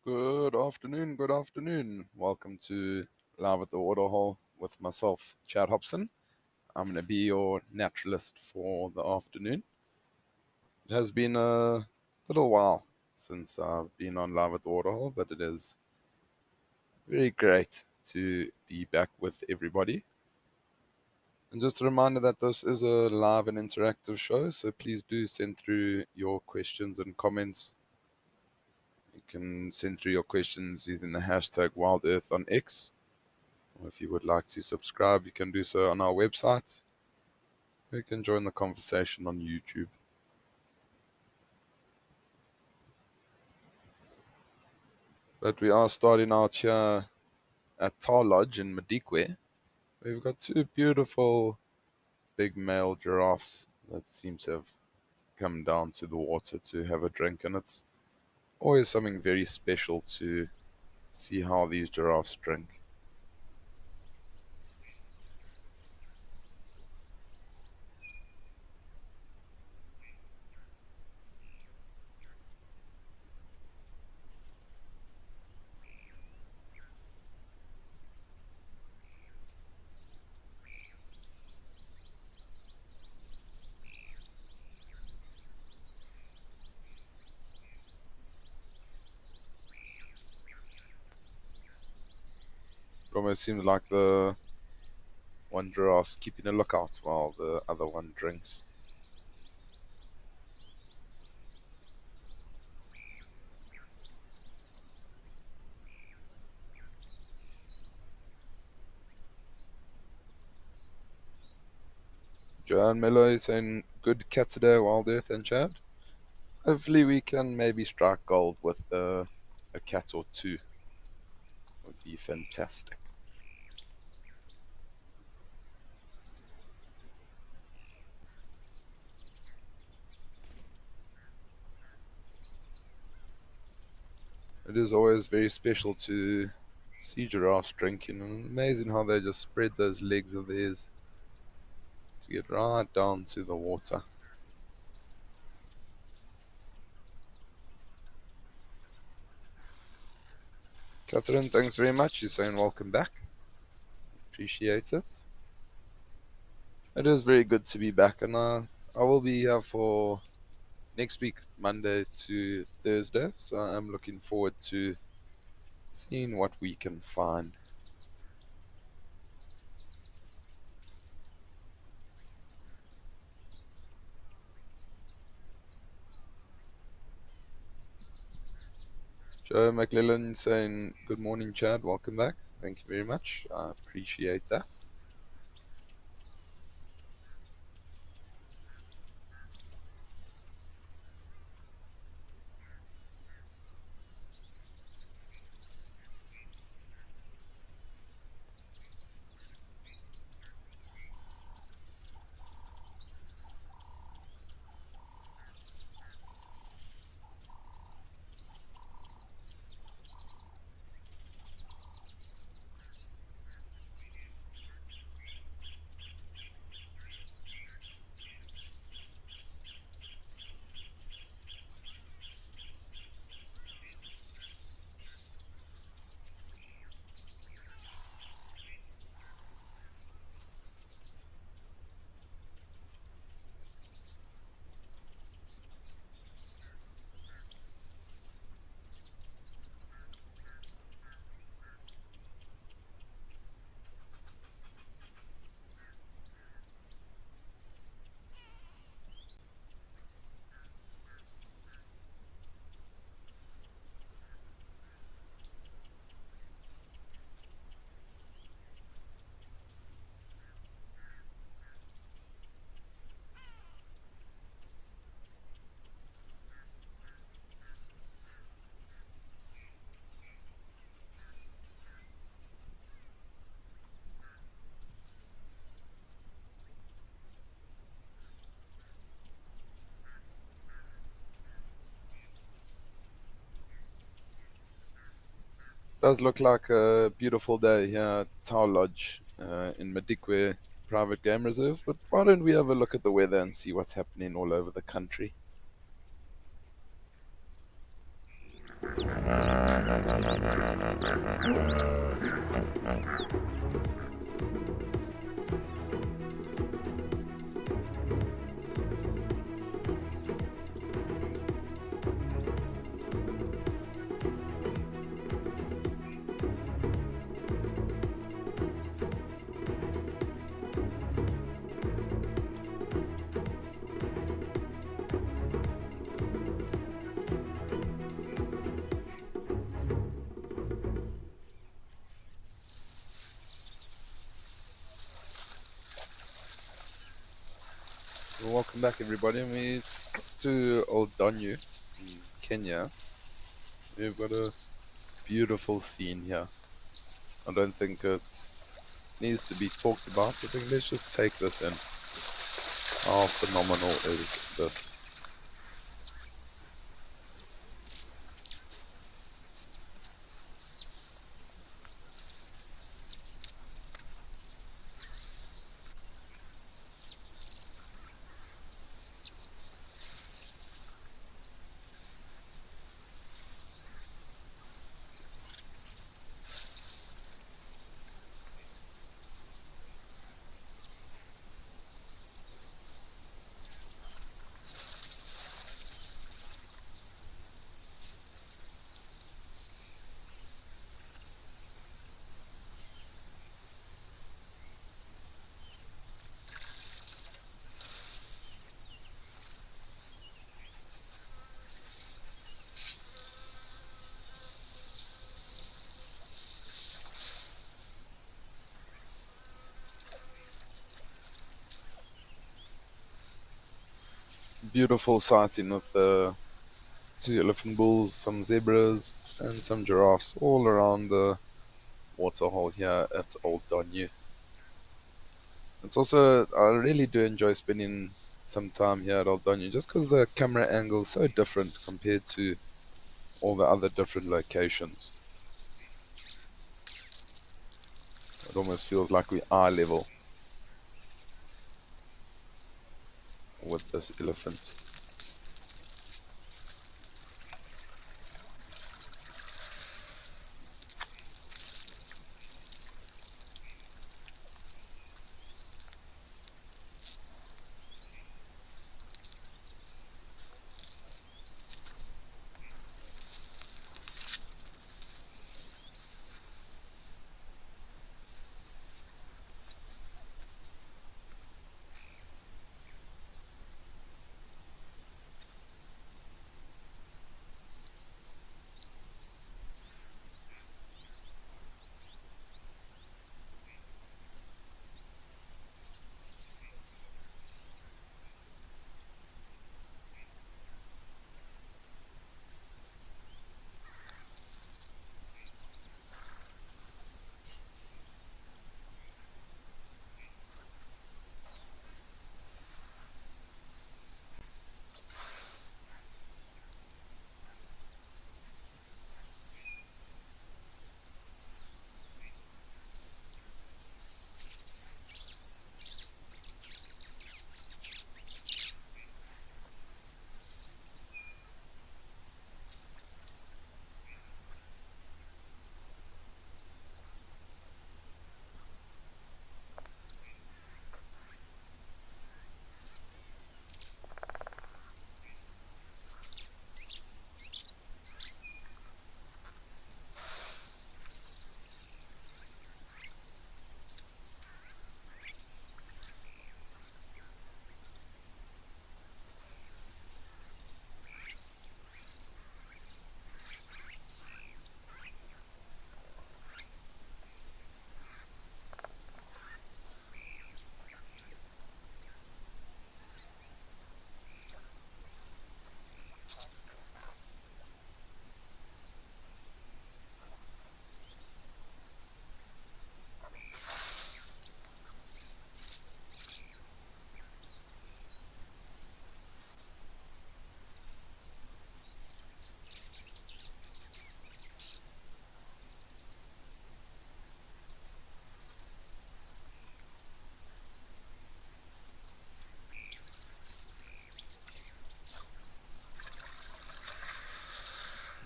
Good afternoon, good afternoon. Welcome to Live at the Waterhole with myself, Chad Hobson. I'm going to be your naturalist for the afternoon. It has been a little while since I've been on Live at the Waterhole, but it is very great to be back with everybody. And just a reminder that this is a live and interactive show, so please do send through your questions and comments. You can send through your questions using the hashtag WildEarth on X. Or if you would like to subscribe, you can do so on our website. You can join the conversation on YouTube. But we are starting out here at Tar Lodge in Madikwe. We've got two beautiful big male giraffes that seem to have come down to the water to have a drink, and it's always something very special to see how these giraffes drink. It almost seems like the one giraffe's keeping a lookout while the other one drinks. Joanne Miller is saying, good cat today, Wild Earth and Chad. Hopefully we can maybe strike gold with a cat or two. Would be fantastic. It is always very special to see giraffes drinking, and amazing how they just spread those legs of theirs to get right down to the water. Catherine, thanks very much. You're saying welcome back. Appreciate it. It is very good to be back, and I will be here for next week, Monday to Thursday, so I'm looking forward to seeing what we can find. Joe McLellan saying, good morning, Chad. Welcome back. Thank you very much. I appreciate that. Does look like a beautiful day here at Tower Lodge in Madikwe Private Game Reserve, but why don't we have a look at the weather and see what's happening all over the country? Well, welcome back, everybody. We're close to Old Donyu in Kenya. We've got a beautiful scene here. I don't think it needs to be talked about. I think let's just take this in. How phenomenal is this? Beautiful sighting with the two elephant bulls, some zebras, and some giraffes all around the waterhole here at Old Donyu. It's also, I really do enjoy spending some time here at Old Donyu just because the camera angle is so different compared to all the other different locations. It almost feels like we're eye level with this elephant.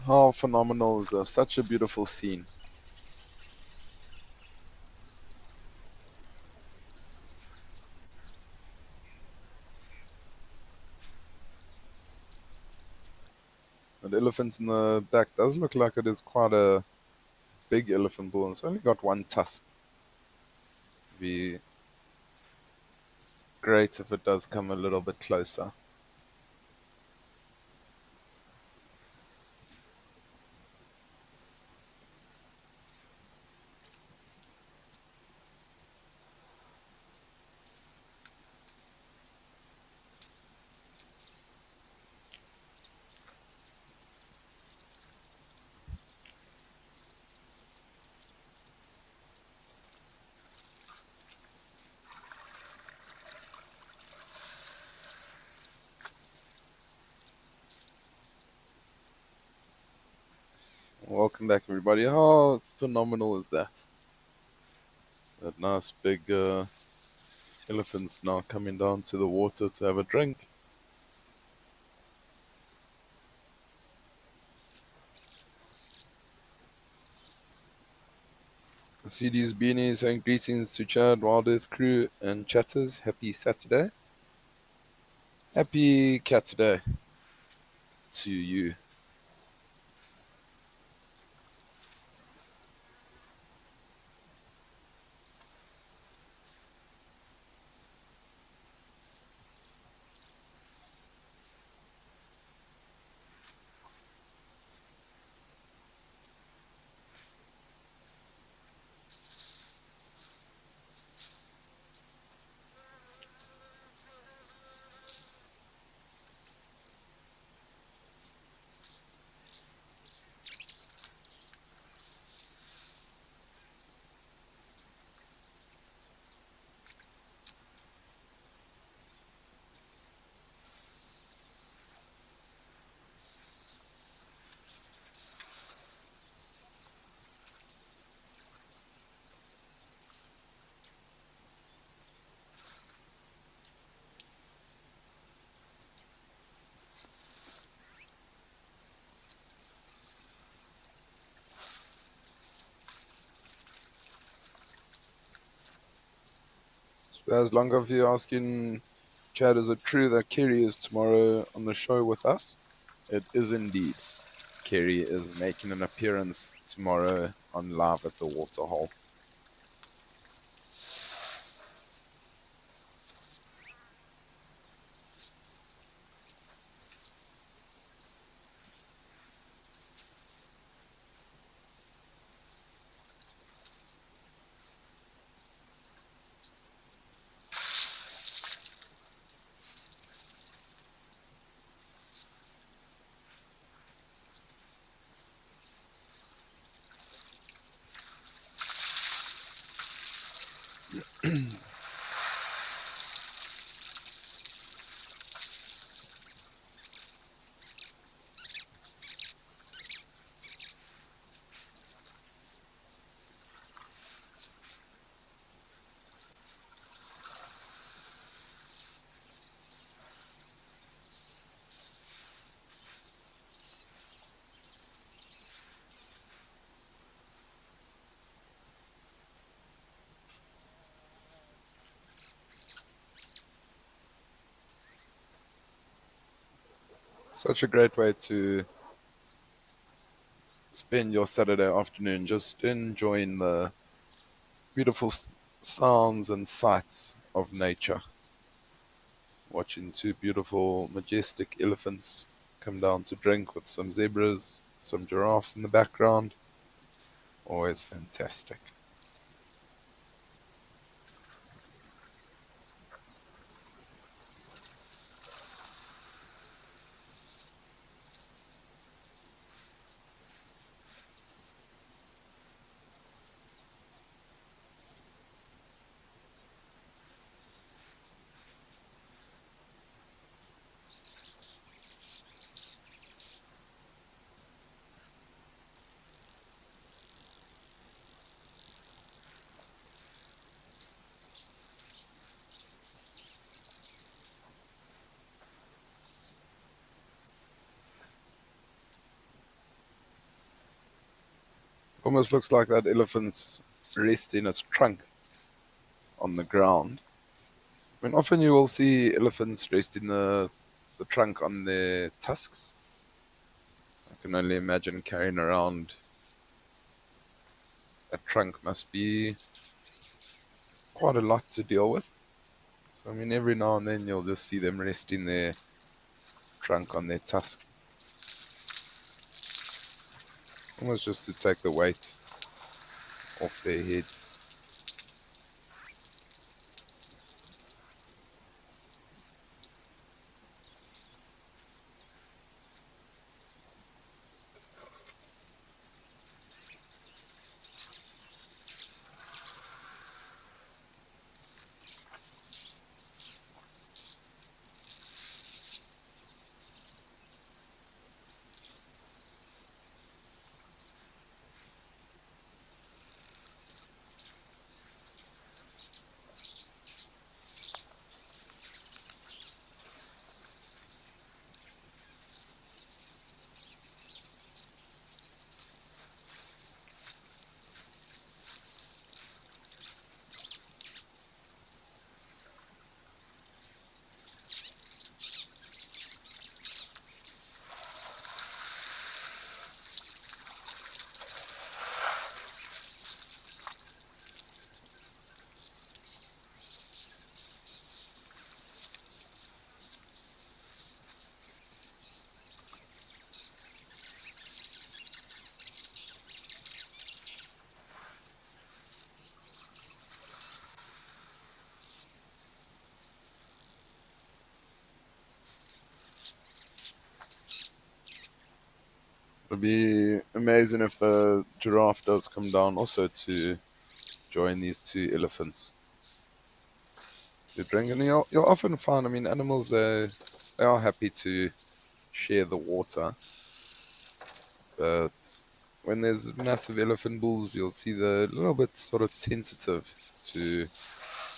How phenomenal is this? Such a beautiful scene. The elephant in the back does look like it is quite a big elephant bull, and it's only got one tusk. Be great if it does come a little bit closer. Welcome back, everybody. How phenomenal is that? That nice big elephant's now coming down to the water to have a drink. CD's beanies and greetings to Chad, Wild Earth crew, and chatters. Happy Saturday. Happy Saturday to you. As long of you asking, Chad, is it true that Kerry is tomorrow on the show with us? It is indeed. Kerry is making an appearance tomorrow on Live at the Waterhole. Such a great way to spend your Saturday afternoon, just enjoying the beautiful sounds and sights of nature. Watching two beautiful, majestic elephants come down to drink with some zebras, some giraffes in the background. Always fantastic. Almost looks like that elephant's resting its trunk on the ground. I mean, often you will see elephants resting the trunk on their tusks. I can only imagine carrying around a trunk must be quite a lot to deal with. So, I mean, every now and then you'll just see them resting their trunk on their tusk, almost just to take the weight off their heads. It'd be amazing if the giraffe does come down also to join these two elephants to drink. And you'll often find, I mean, animals they are happy to share the water, but when there's massive elephant bulls, you'll see they're a little bit sort of tentative to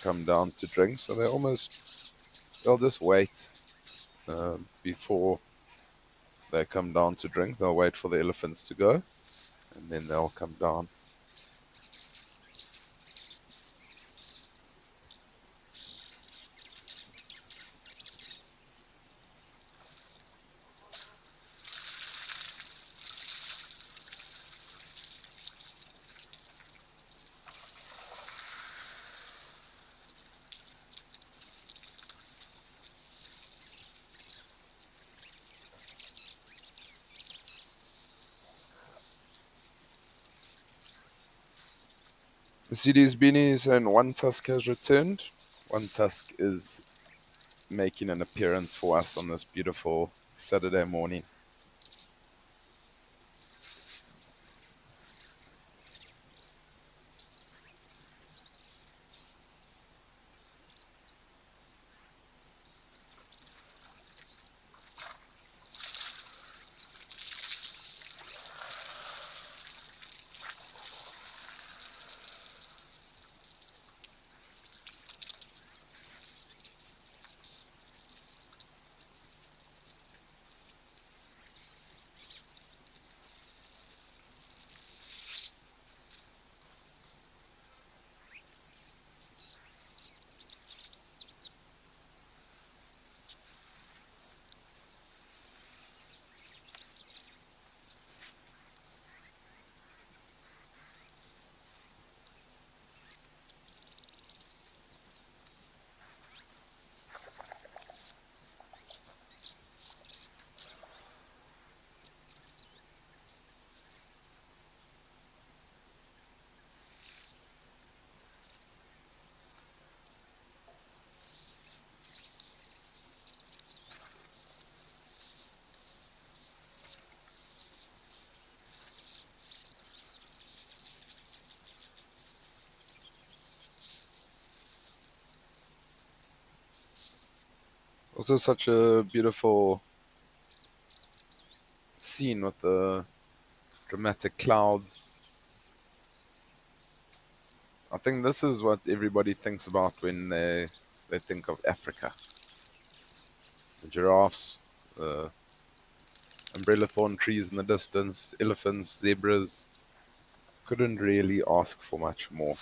come down to drink. So they'll just wait before they come down to drink. They'll wait for the elephants to go, and then they'll come down. The CD's beanies and one tusk has returned. One tusk is making an appearance for us on this beautiful Saturday morning. Also, such a beautiful scene with the dramatic clouds. I think this is what everybody thinks about when they think of Africa. The giraffes, the umbrella thorn trees in the distance, elephants, zebras. Couldn't really ask for much more.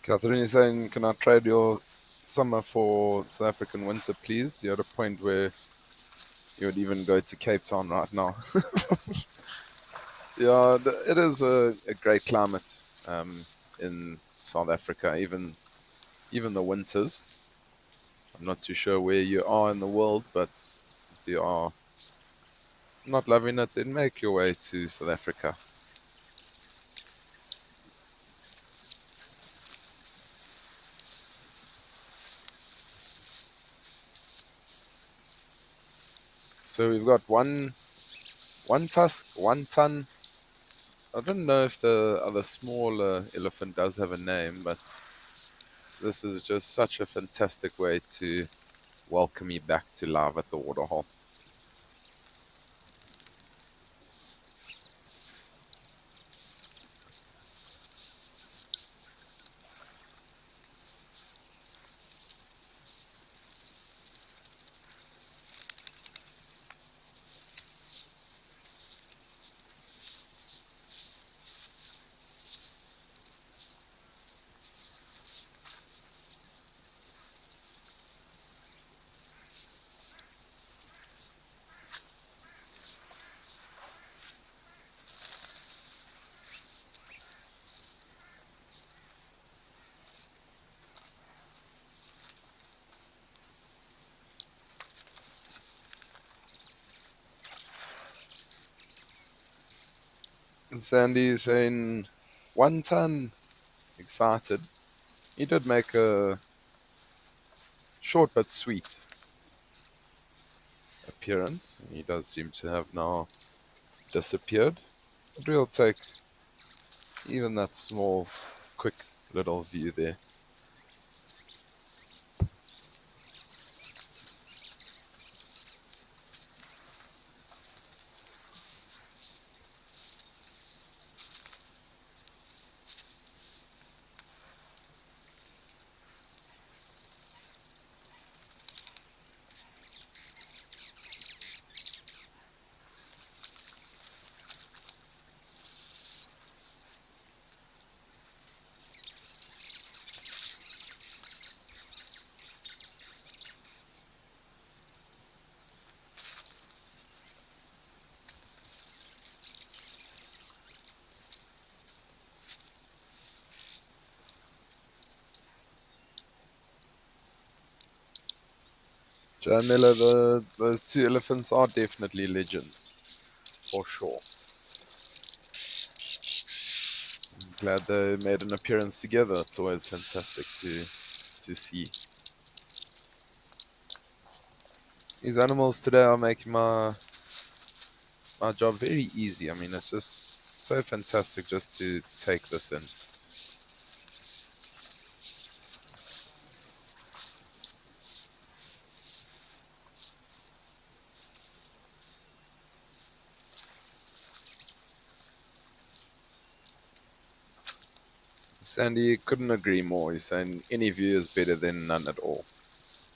Catherine is saying, can I trade your summer for South African winter, please? You're at a point where you would even go to Cape Town right now. Yeah, it is a great climate in South Africa, even the winters. I'm not too sure where you are in the world, but if you are not loving it, then make your way to South Africa. So we've got one tusk, 1 ton. I don't know if the other smaller elephant does have a name, but this is just such a fantastic way to welcome me back to live at the waterhole. Sandy is saying 1 ton, excited. He did make a short but sweet appearance. He does seem to have now disappeared. But we'll take even that small, quick little view there. Jan Miller, the two elephants are definitely legends, for sure. I'm glad they made an appearance together. It's always fantastic to see. These animals today are making my job very easy. I mean, it's just so fantastic just to take this in. Sandy couldn't agree more. He's saying any view is better than none at all.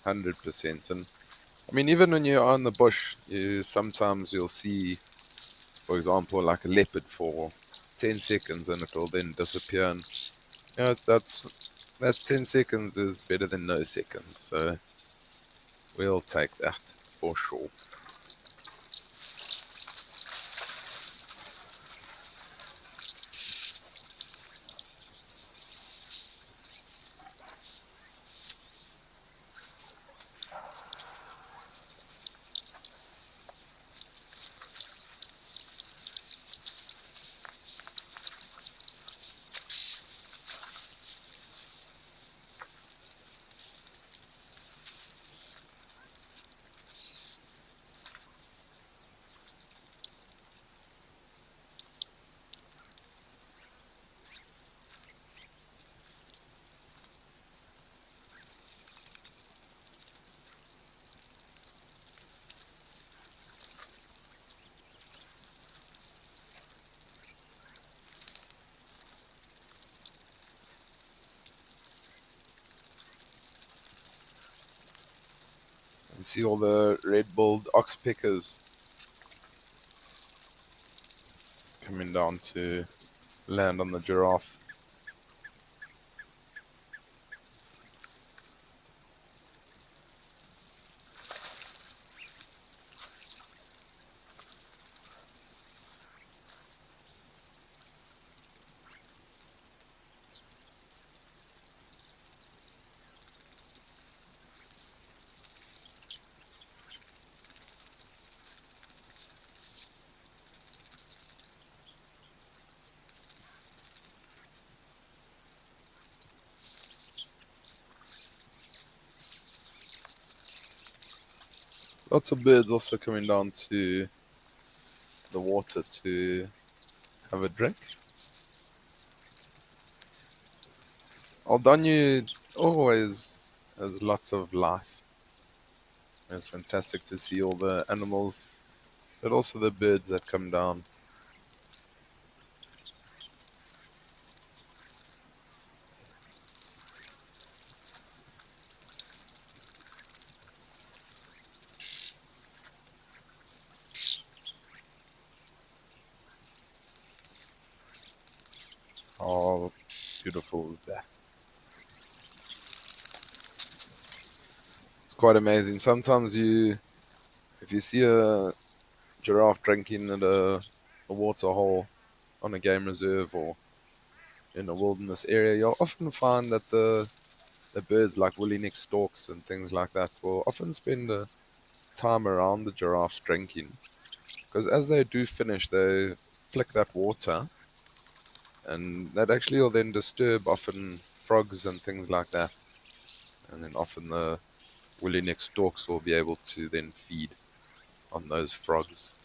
100%. And I mean, even when you're on the bush, sometimes you'll see, for example, like a leopard for 10 seconds and it'll then disappear. And that 10 seconds is better than no seconds. So we'll take that for sure. And see all the red-billed oxpeckers coming down to land on the giraffe. Lots of birds also coming down to the water to have a drink. Aldanu always has lots of life. It's fantastic to see all the animals, but also the birds that come down. How beautiful is that? It's quite amazing. Sometimes if you see a giraffe drinking at a water hole on a game reserve or in a wilderness area, you'll often find that the birds like woolly-necked storks and things like that will often spend time around the giraffes drinking. Because as they do finish, they flick that water, and that actually will then disturb often frogs and things like that. And then often the woolly-necked storks will be able to then feed on those frogs.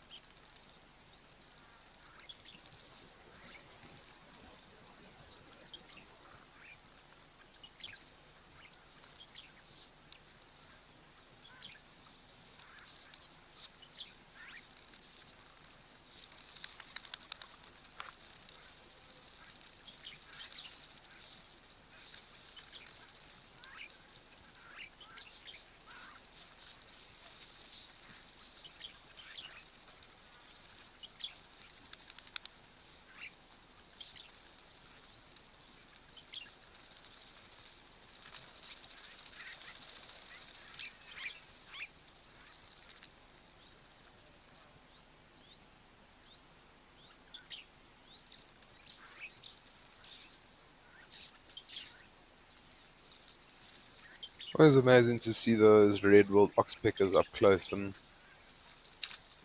Always amazing to see those red-billed oxpeckers up close, and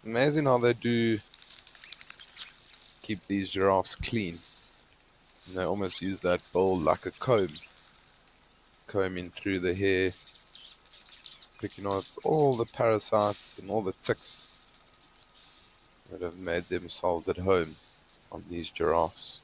amazing how they do keep these giraffes clean. And they almost use that bill like a comb, combing through the hair, picking out all the parasites and all the ticks that have made themselves at home on these giraffes.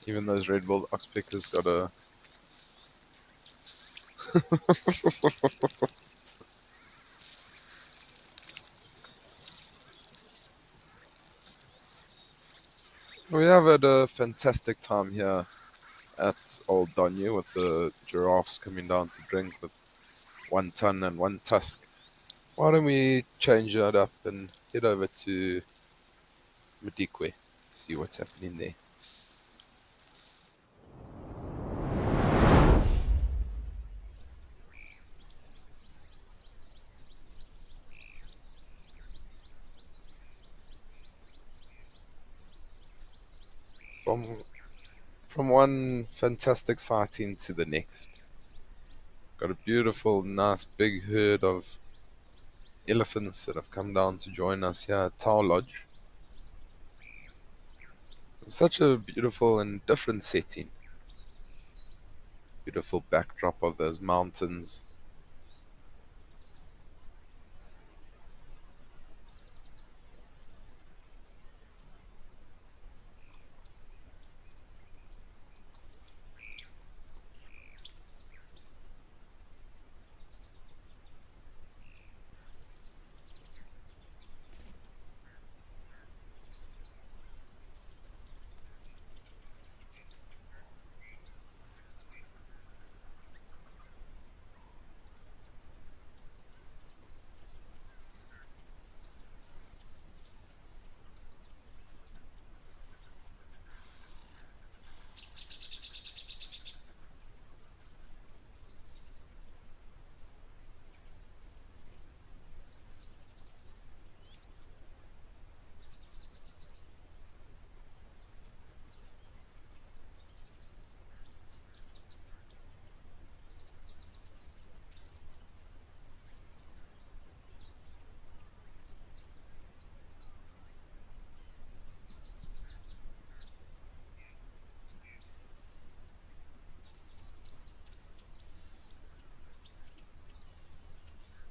Even those red-billed oxpeckers got a. We have had a fantastic time here at Old Donyu with the giraffes coming down to drink with 1 ton and 1 tusk. Why don't we change that up and head over to Madikwe, see what's happening there. From from one fantastic sighting to the next. Got a beautiful, nice big herd of elephants that have come down to join us here at Tower Lodge. Such a beautiful and different setting. Beautiful backdrop of those mountains.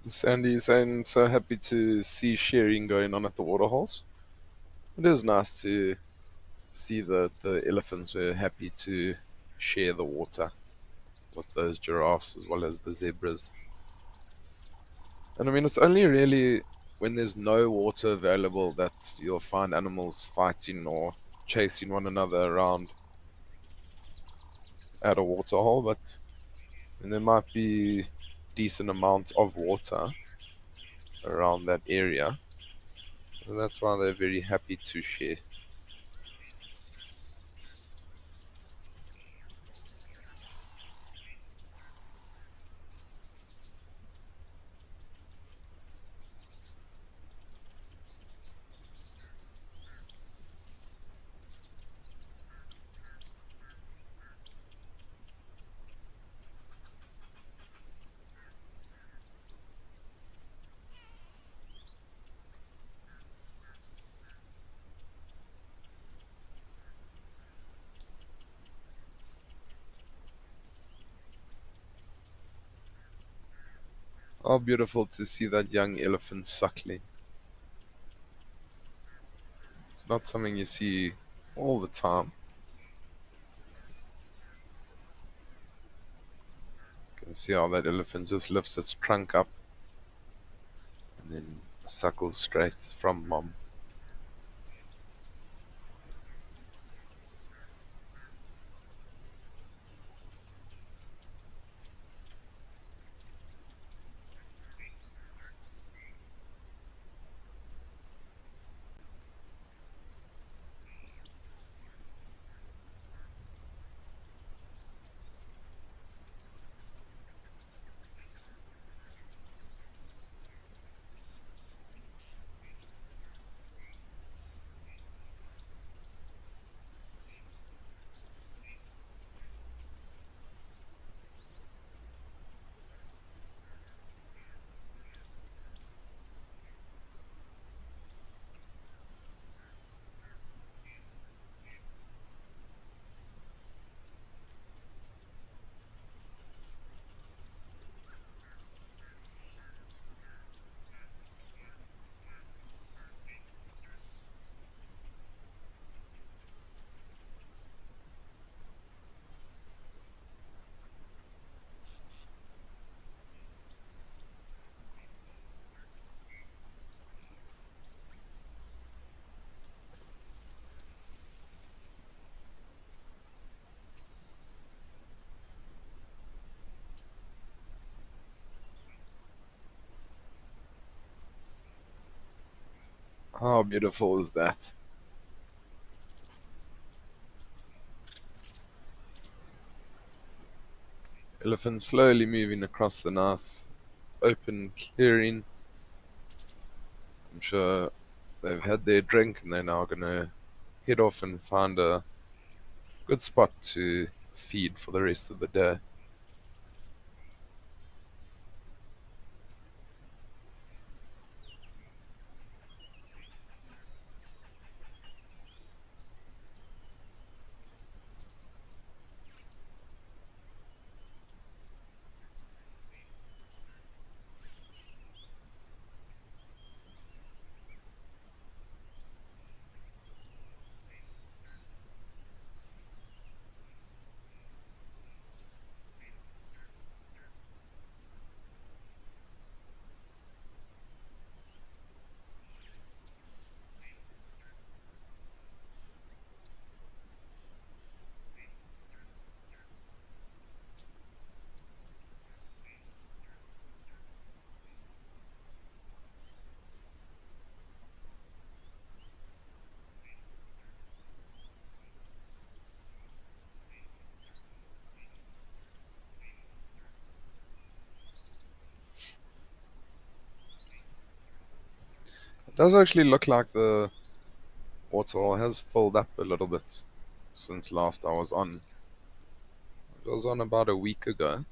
Sandy saying so happy to see sharing going on at the waterholes. It is nice to see that the elephants were happy to share the water with those giraffes as well as the zebras. And I mean, it's only really when there's no water available that you'll find animals fighting or chasing one another around at a waterhole, but and there might be decent amounts of water around that area. And that's why they're very happy to share. How beautiful to see that young elephant suckling. It's not something you see all the time. You can see how that elephant just lifts its trunk up and then suckles straight from mom. How beautiful is that? Elephant slowly moving across the nice open clearing. I'm sure they've had their drink and they're now going to head off and find a good spot to feed for the rest of the day. It does actually look like the waterhole has filled up a little bit since last I was on. It was on about a week ago.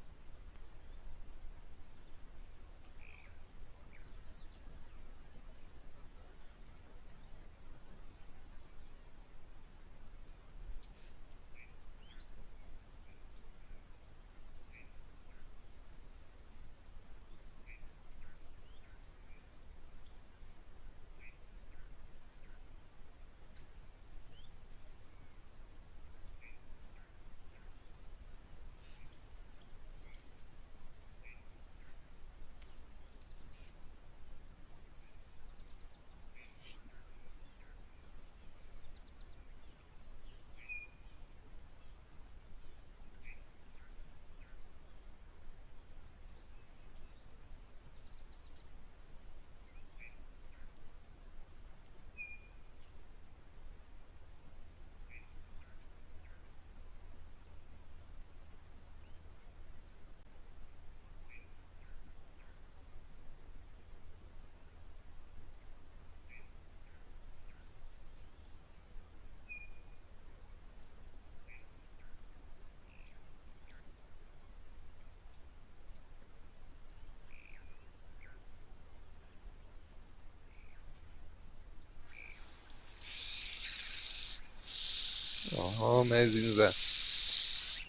Oh, how amazing is that?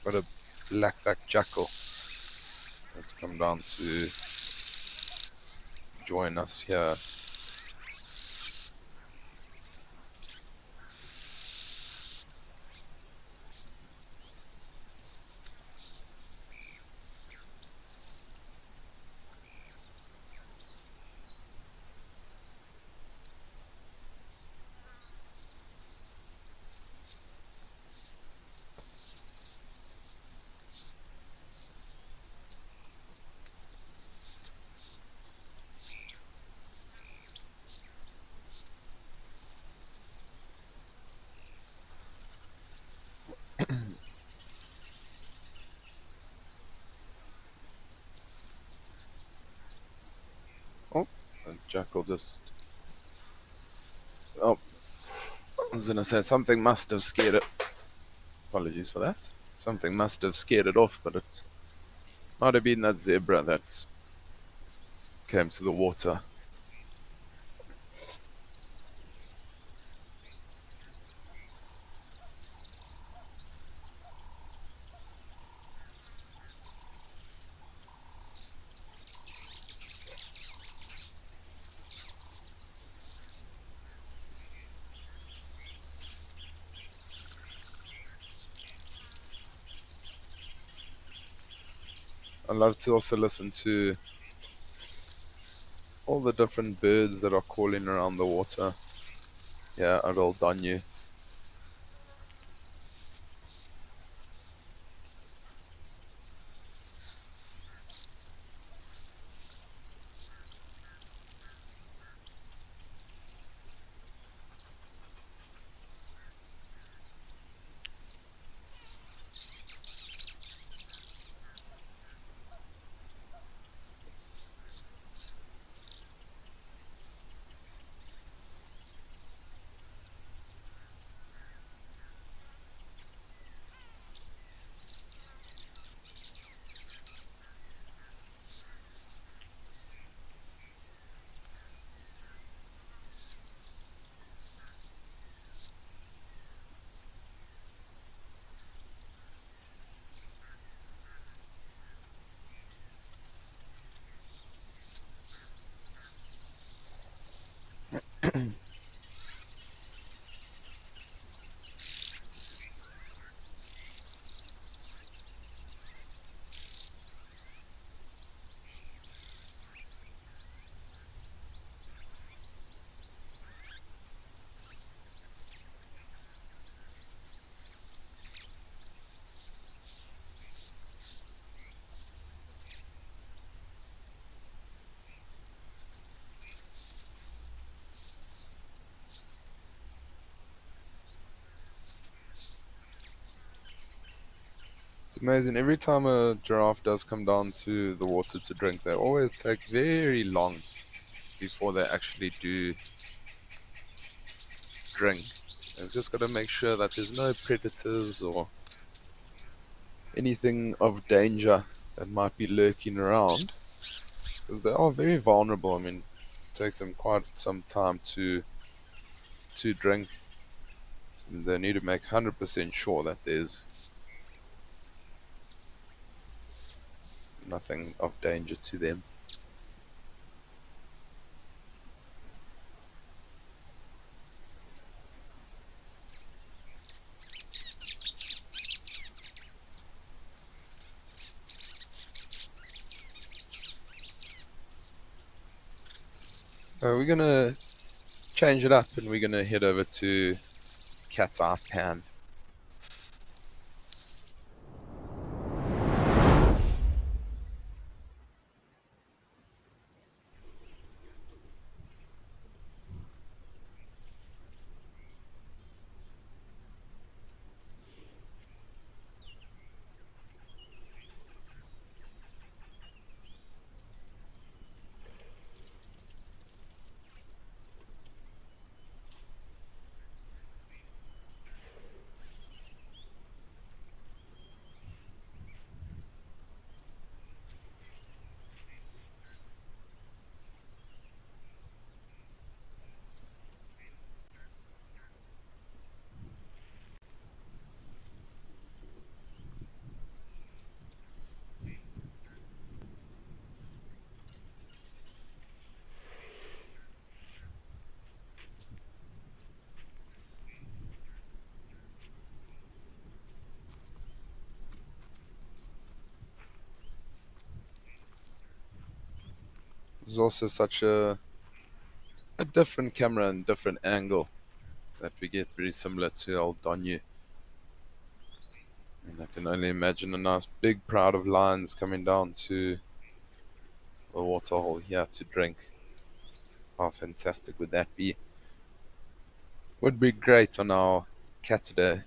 Got a blackback jackal that's come down to join us here. Oh, the jackal just. Oh, I was gonna say something must have scared it. Apologies for that. Something must have scared it off, but it might have been that zebra that came to the water. I love to also listen to all the different birds that are calling around the water. Yeah, Adol Danyu. It's amazing. Every time a giraffe does come down to the water to drink, they always take very long before they actually do drink. They've just got to make sure that there's no predators or anything of danger that might be lurking around, because they are very vulnerable. I mean, it takes them quite some time to drink. So they need to make 100% sure that there's nothing of danger to them. We're gonna change it up and we're gonna head over to Cat's Eye Pan. There's also such a different camera and different angle that we get very similar to old Donyu. And I can only imagine a nice big crowd of lions coming down to the waterhole here to drink. How fantastic would that be? Would be great on our cat day.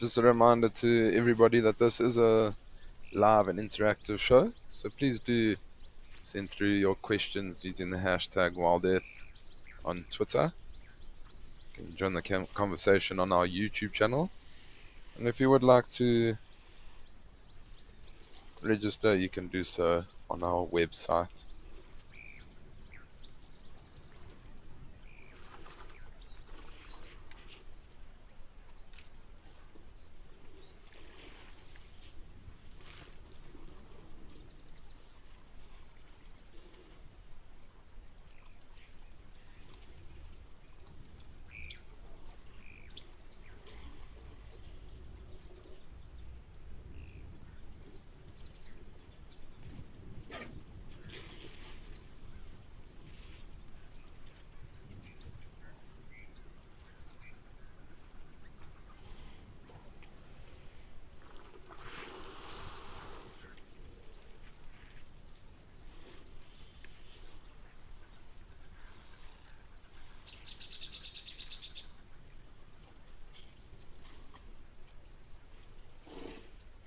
Just a reminder to everybody that this is a live and interactive show, so please do send through your questions using the hashtag WildEarth on Twitter. You can join the conversation on our YouTube channel. And if you would like to register, you can do so on our website.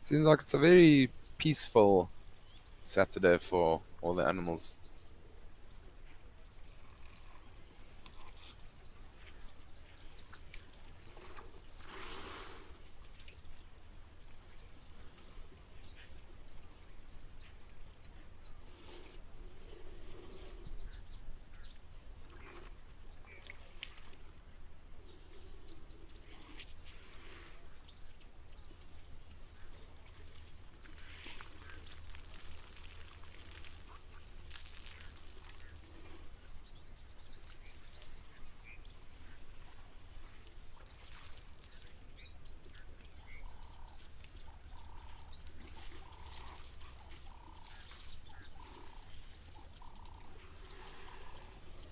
Seems like it's a very peaceful Saturday for all the animals.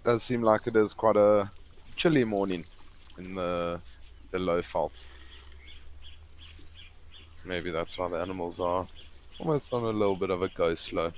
Does seem like it is quite a chilly morning in the low fault. Maybe that's why the animals are almost on a little bit of a go slow.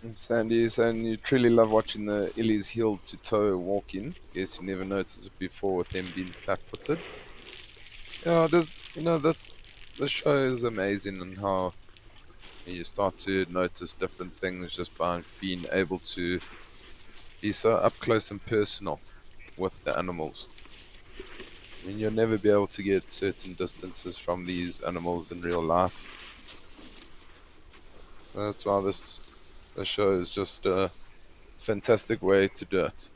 And Sandy saying you truly love watching the illies heel to toe walking. Guess you never noticed it before with them being flat footed. Yeah, it is. This show is amazing and how you start to notice different things just by being able to be so up close and personal with the animals. I mean, you'll never be able to get certain distances from these animals in real life. That's why this show is just a fantastic way to do it.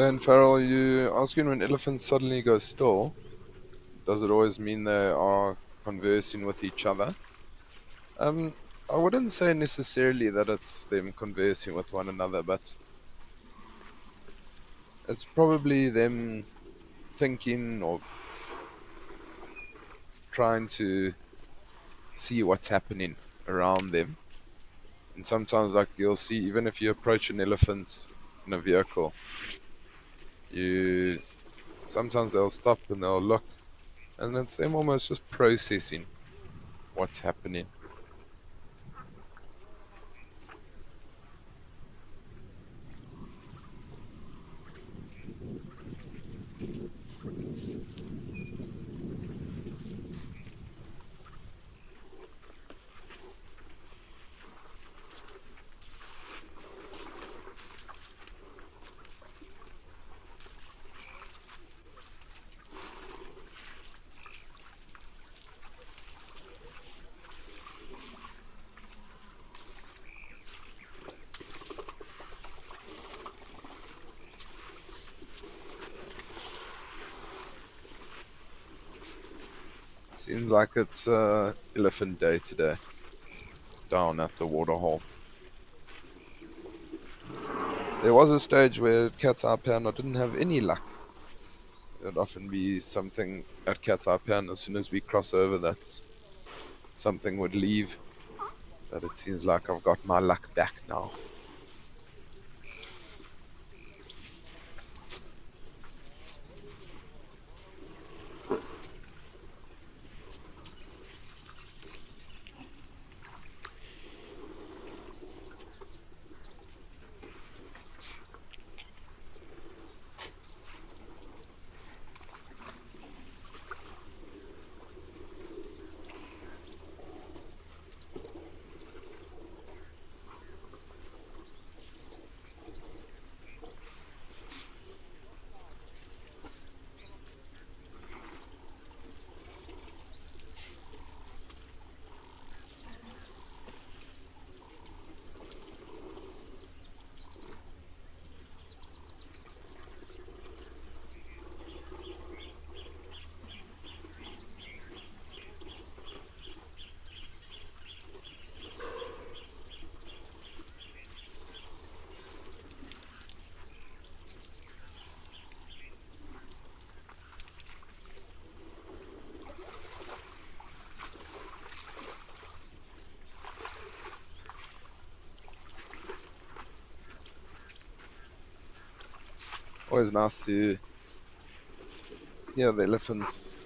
Dan Farrell, you asking when elephants suddenly go still, does it always mean they are conversing with each other? Um, I wouldn't say necessarily that it's them conversing with one another, but it's probably them thinking or trying to see what's happening around them. And sometimes, like you'll see, even if you approach an elephant in a vehicle, you sometimes they'll stop and they'll look, and it's them almost just processing what's happening. Seems like it's elephant day today down at the waterhole. There was a stage where at Cat's Eye Pan I didn't have any luck. There'd often be something at Cat's Eye Pan as soon as we cross over that something would leave. But it seems like I've got my luck back now. Always nice to hear the elephants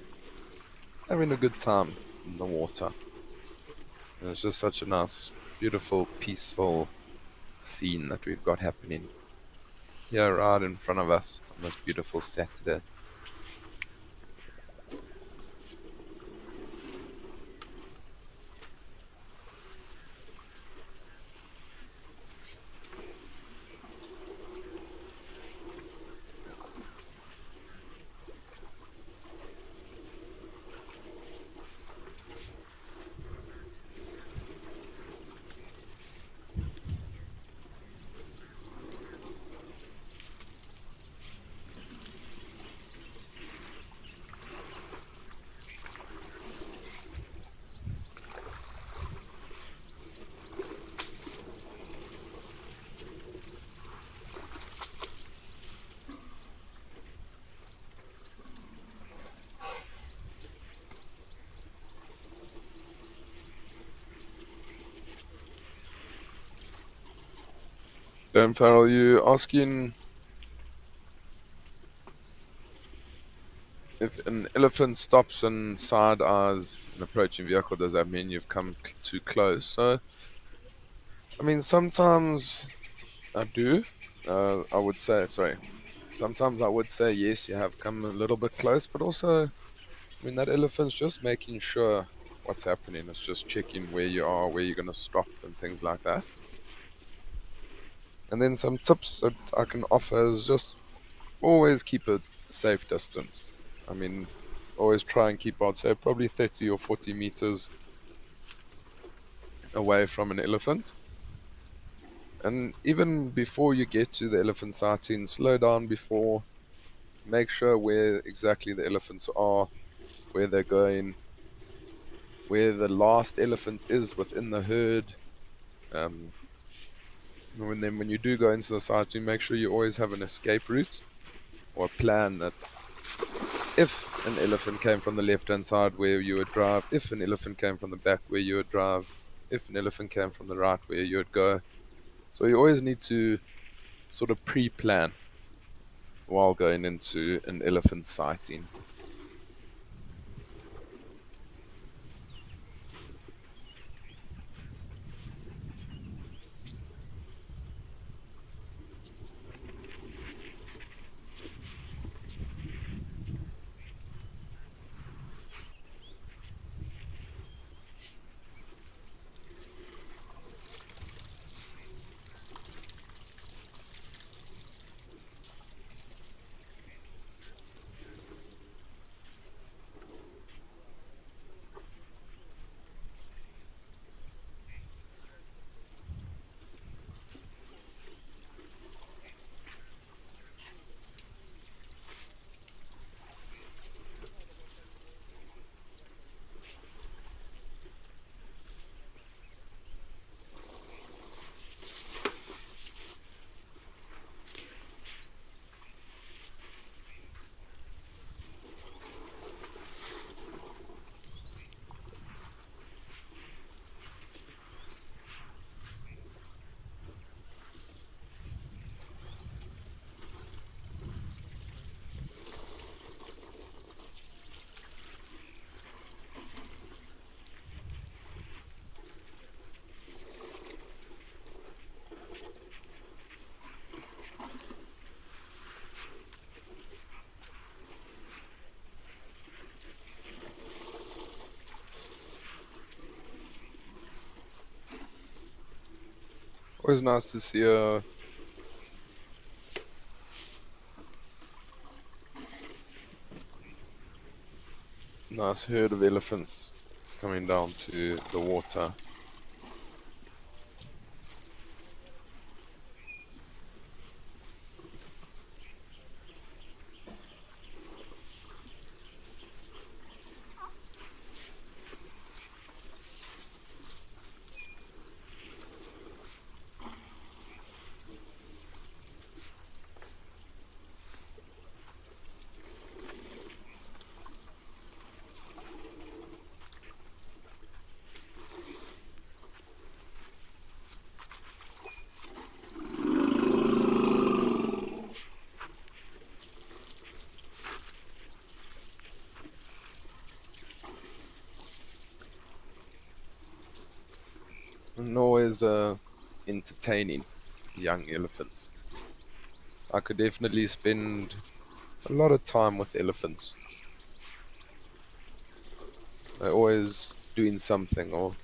having a good time in the water. And it's just such a nice, beautiful, peaceful scene that we've got happening here right in front of us on this beautiful Saturday. Dan Farrell, you asking if an elephant stops and side eyes an approaching vehicle, does that mean you've come too close? So, I mean, sometimes I do. I would say, sorry, sometimes I would say yes, you have come a little bit close, but also, I mean, that elephant's just making sure what's happening. It's just checking where you are, where you're going to stop, and things like that. And then some tips that I can offer is just always keep a safe distance. I mean, always try and keep, I'd say, probably 30 or 40 meters away from an elephant. And even before you get to the elephant sighting, slow down before, make sure where exactly the elephants are, where they're going, where the last elephant is within the herd. Um, when you do go into the sighting, make sure you always have an escape route or a plan that if an elephant came from the left hand side where you would drive, if an elephant came from the back where you would drive, if an elephant came from the right where you would go. So you always need to sort of pre plan while going into an elephant sighting. Always nice to see a nice herd of elephants coming down to the water. And always entertaining young elephants. I could definitely spend a lot of time with elephants. They're always doing something, or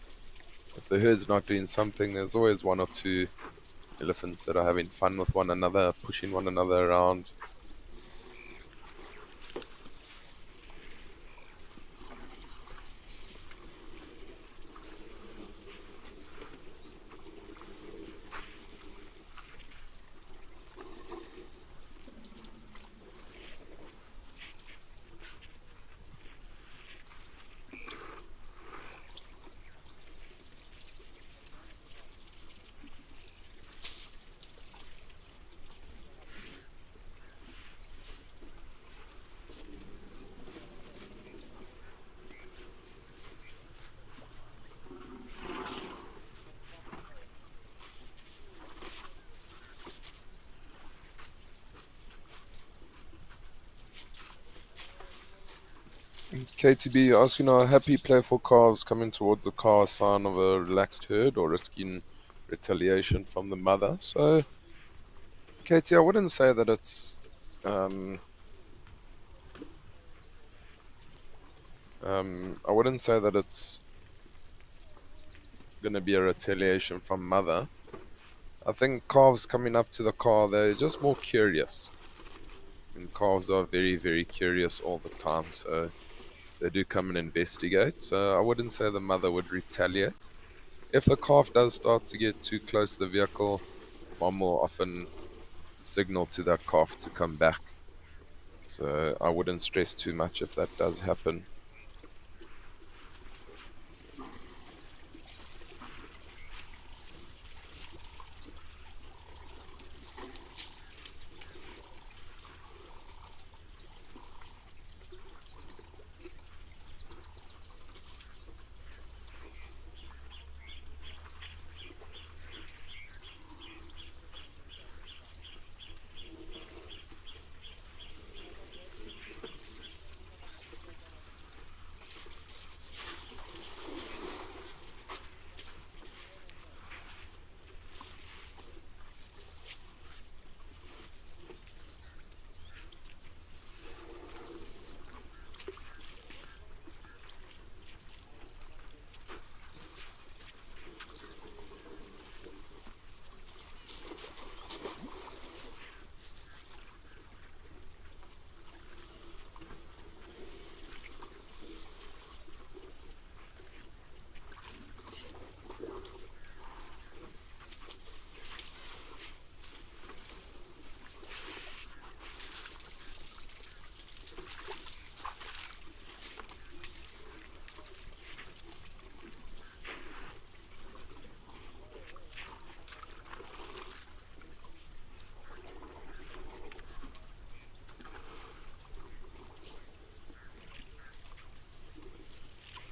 if the herd's not doing something, there's always one or two elephants that are having fun with one another, pushing one another around. KTB asking, are happy, playful calves coming towards the car a sign of a relaxed herd or risking retaliation from the mother? So, Katie, I wouldn't say that um, I wouldn't say that it's going to be a retaliation from mother. I think calves coming up to the car, they're just more curious. And calves are very, very curious all the time, so they do come and investigate. So I wouldn't say the mother would retaliate. If the calf does start to get too close to the vehicle, mom will often signal to that calf to come back. So I wouldn't stress too much if that does happen.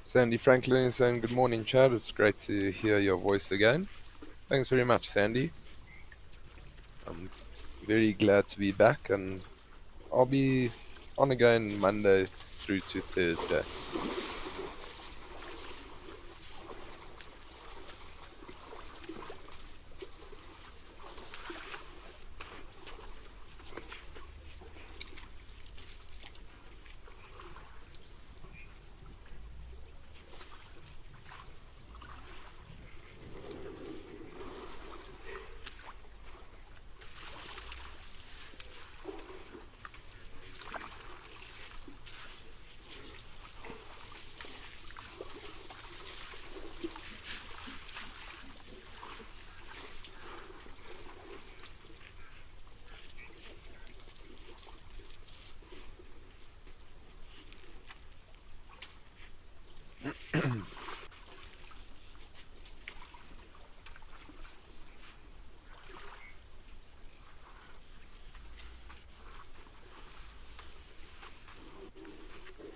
Sandy Franklin is saying, "Good morning, Chad. It's great to hear your voice again." Thanks very much, Sandy. I'm very glad to be back, and I'll be on again Monday through to Thursday.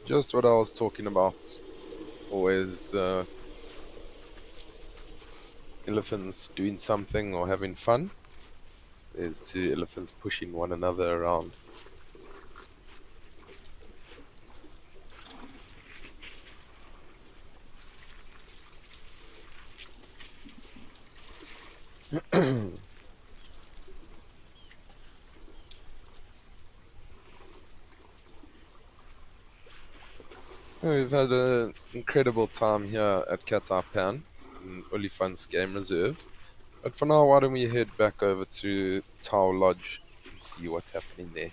Just what I was talking about. Always elephants doing something or having fun. There's two elephants pushing one another around. We've had an incredible time here at Katapan in Olifants Game Reserve. But for now, why don't we head back over to Tau Lodge and see what's happening there.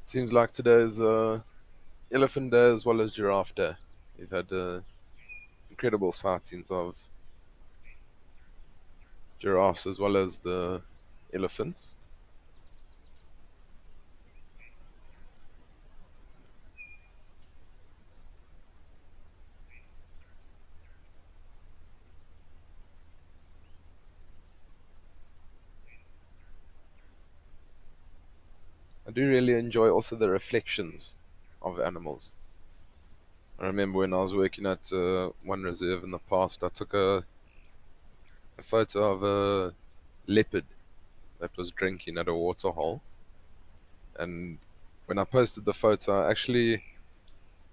Seems like today is Elephant Day as well as Giraffe Day. We've had incredible sightings of giraffes as well as the elephants. I do really enjoy also the reflections of animals. I remember when I was working at one reserve in the past, I took a photo of a leopard that was drinking at a waterhole. And when I posted the photo, I actually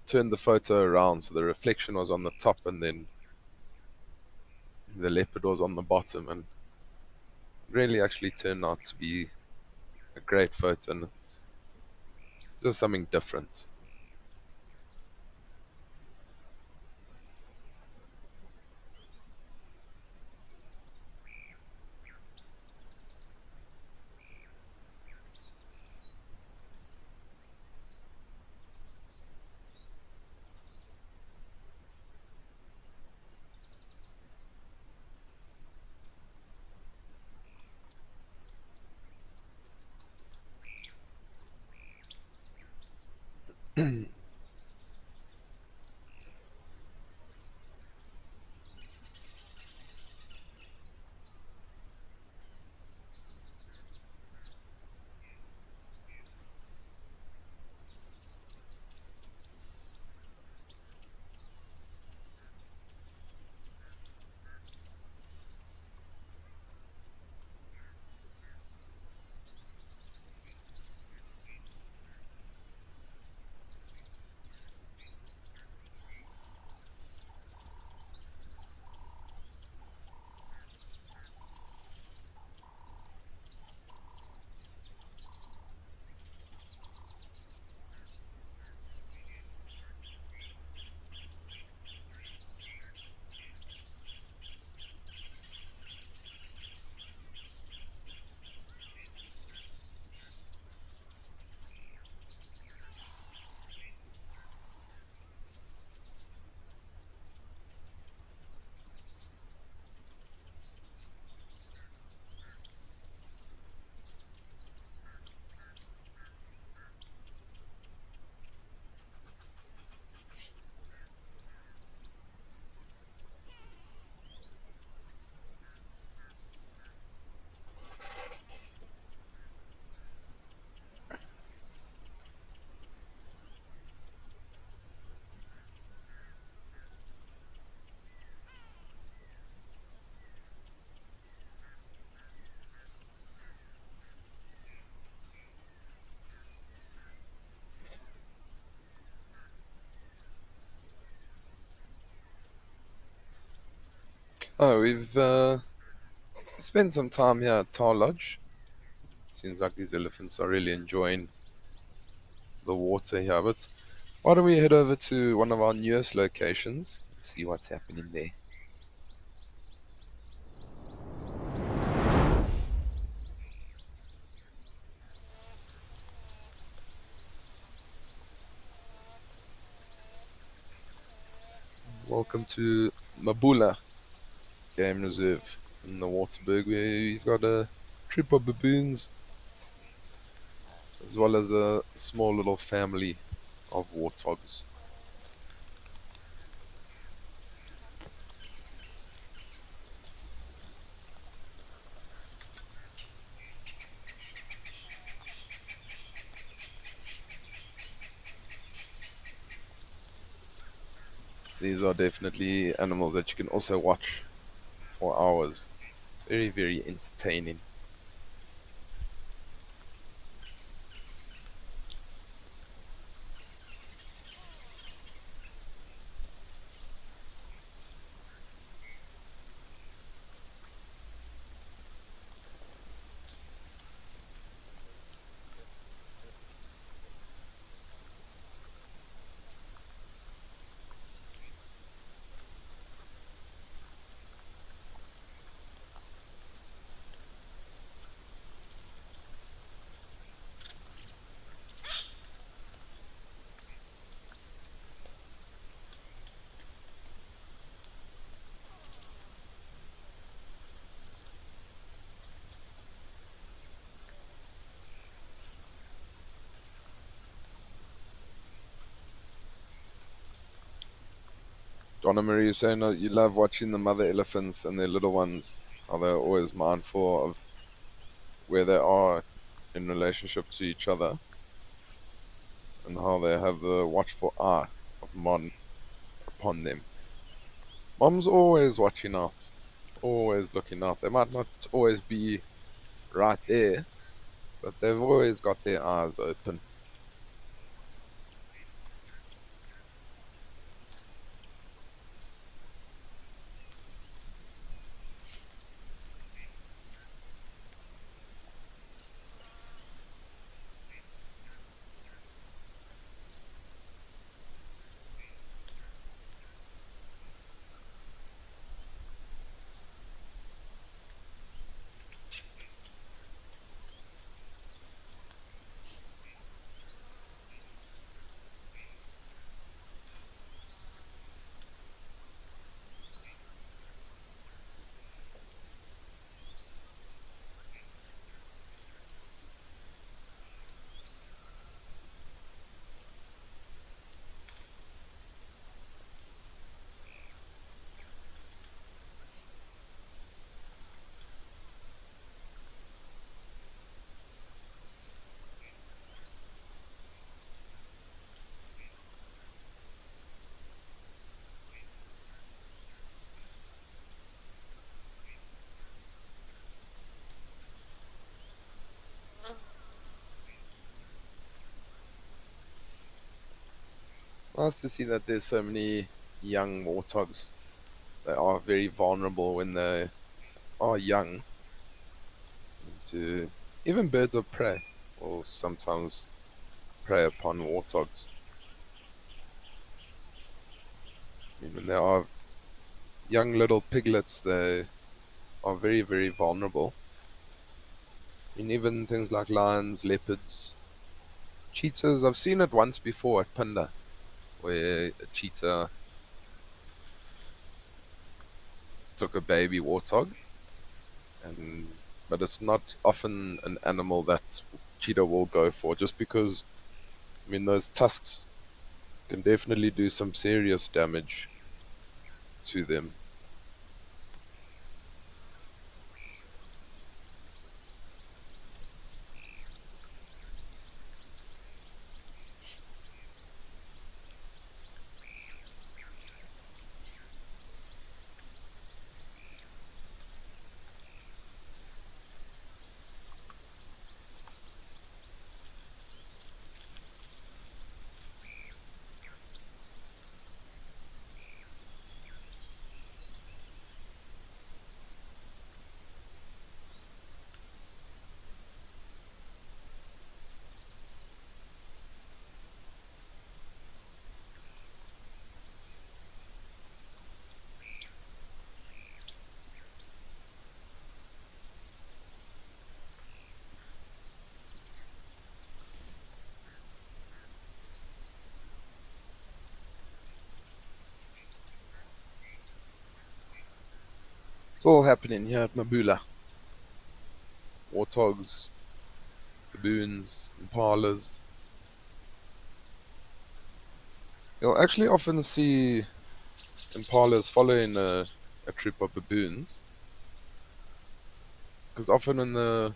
turned the photo around so the reflection was on the top and then the leopard was on the bottom. And it really actually turned out to be a great photo and just something different. Oh, we've spent some time here at Tar Lodge. Seems like these elephants are really enjoying the water here. But why don't we head over to one of our newest locations, see what's happening there? Welcome to Mabula Game Reserve in the Waterberg, where you've got a troop of baboons as well as a small little family of warthogs. These are definitely animals that you can also watch for hours. Very, very entertaining. Donna Marie is saying you love watching the mother elephants and their little ones, how they're always mindful of where they are in relationship to each other, and how they have the watchful eye of mom upon them. Mom's always watching out, always looking out. They might not always be right there, but they've always got their eyes open. Nice to see that there's so many young warthogs. They are very vulnerable when they are young to even birds of prey, or sometimes prey upon warthogs. I mean, when they are young little piglets, they are very, very vulnerable. I mean, even things like lions, leopards, cheetahs. I've seen it once before at Punda, where a cheetah took a baby warthog, and but it's not often an animal that cheetah will go for, just because I mean those tusks can definitely do some serious damage to them. It's all happening here at Mabula. Warthogs, baboons, impalas. You'll actually often see impalas following a troop of baboons, because often when the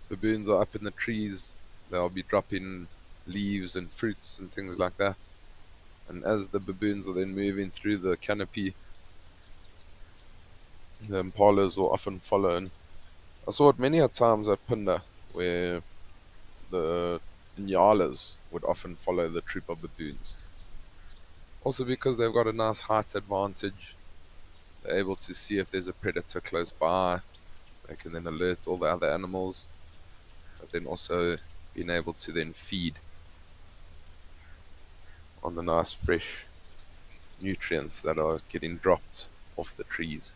baboons are up in the trees, they'll be dropping leaves and fruits and things like that. And as the baboons are then moving through the canopy, the impalas will often follow. And I saw it many a times at Punda, where the nyalas would often follow the troop of baboons. Also because they've got a nice height advantage, they're able to see if there's a predator close by. They can then alert all the other animals, but then also being able to then feed on the nice fresh nutrients that are getting dropped off the trees.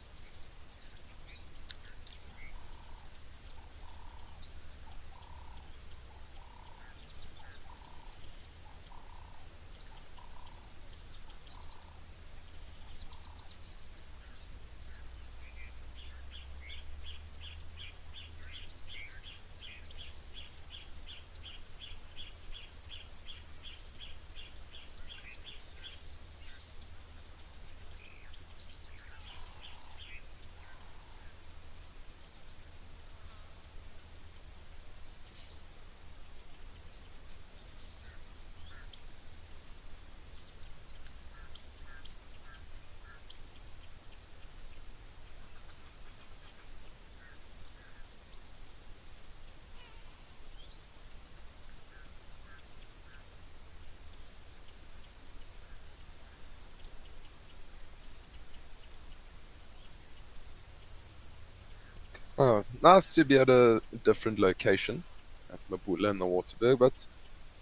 Oh, nice to be at a different location at Mabula in the Waterberg, but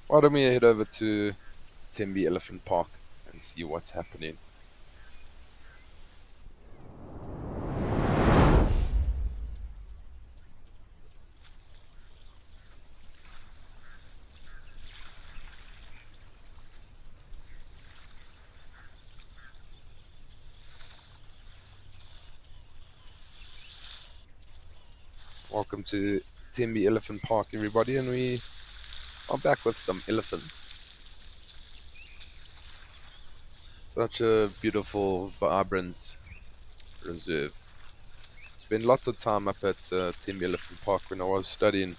why don't we head over to Tembe Elephant Park and see what's happening? Welcome to Tembe Elephant Park, everybody, and we are back with some elephants. Such a beautiful, vibrant reserve. Spent lots of time up at Tembe Elephant Park when I was studying.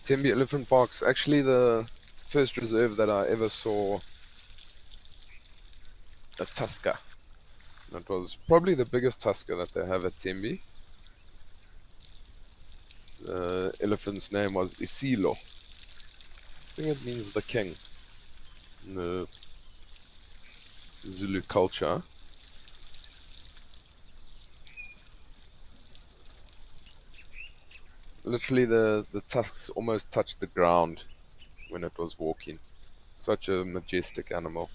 Tembe Elephant Park's actually the first reserve that I ever saw a tusker. It was probably the biggest tusker that they have at Tembe. The elephant's name was Isilo. I think it means the king in the Zulu culture. Literally, the tusks almost touched the ground when it was walking. Such a majestic animal.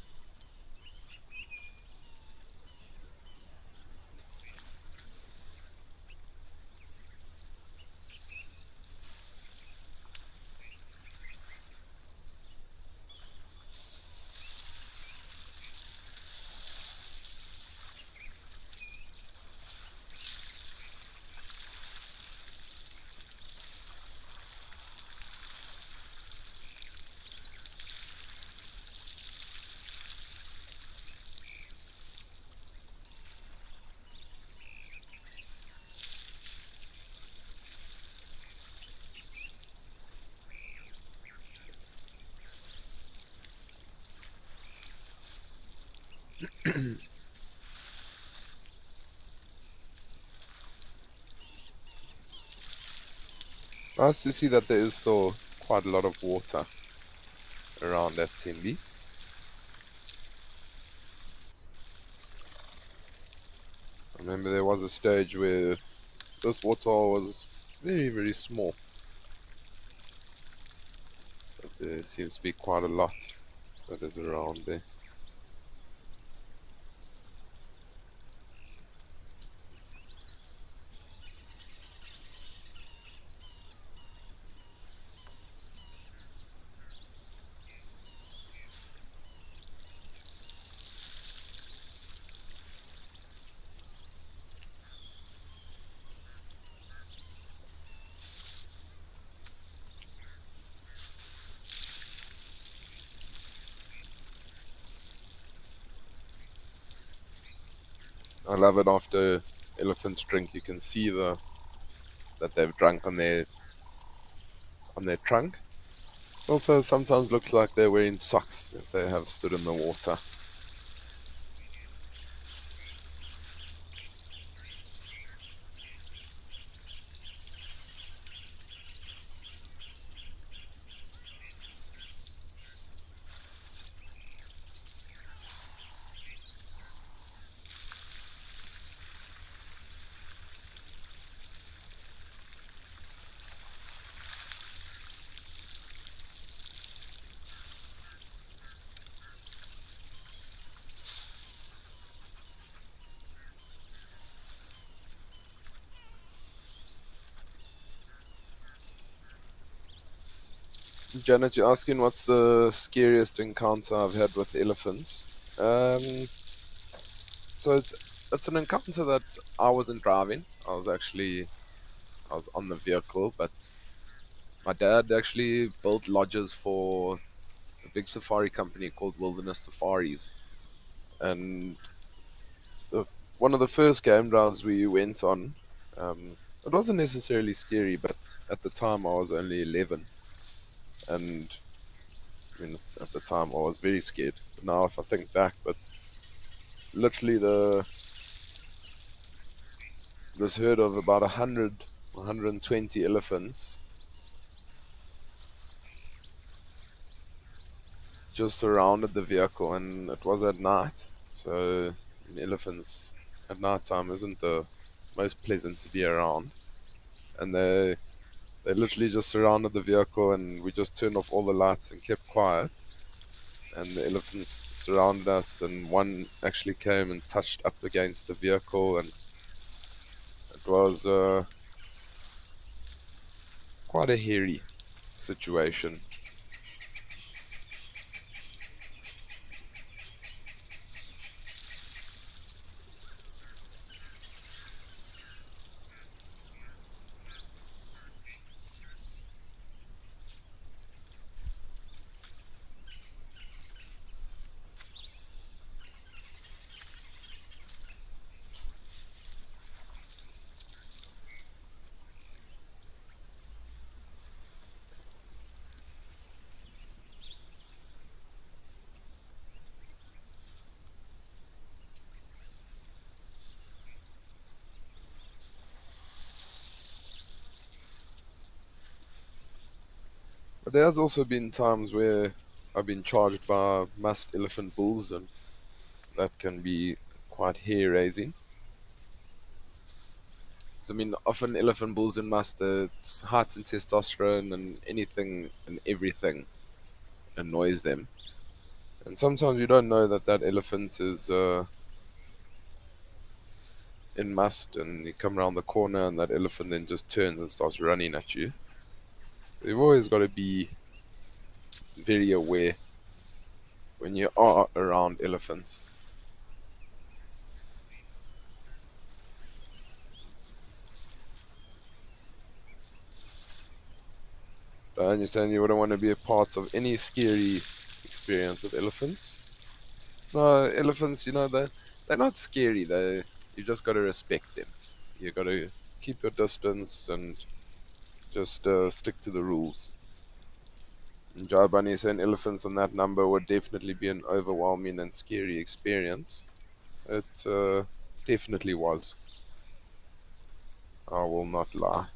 Nice to see that there is still quite a lot of water around at Tenby. I remember there was a stage where this waterhole was very, very small. But there seems to be quite a lot that is around there. I love it after elephants drink. You can see that they've drunk on their trunk. Also, sometimes looks like they're wearing socks if they have stood in the water. Janet, you're asking what's the scariest encounter I've had with elephants. Um, so it's an encounter that I wasn't driving. I was on the vehicle, but my dad actually built lodges for a big safari company called Wilderness Safaris, and the, one of the first game drives we went on, it wasn't necessarily scary, but at the time I was only 11, and I mean at the time I was very scared. But now if I think back, but literally this herd of about 120 elephants just surrounded the vehicle, and it was at night. So elephants at night time isn't the most pleasant to be around, and they literally just surrounded the vehicle, and we just turned off all the lights and kept quiet. And the elephants surrounded us, and one actually came and touched up against the vehicle, and it was quite a hairy situation. But there has also been times where I've been charged by musked elephant bulls, and that can be quite hair raising. 'Cause, I mean, often elephant bulls and musk, it's heightened testosterone, and anything and everything annoys them. And sometimes you don't know that that elephant is in must, and you come around the corner, and that elephant then just turns and starts running at you. You've always got to be very aware when you are around elephants. I understand you wouldn't want to be a part of any scary experience with elephants. No, elephants, they're not scary. You just got to respect them. You got to keep your distance and just stick to the rules. And Jai Bunny saying elephants on that number would definitely be an overwhelming and scary experience. It definitely was. I will not lie.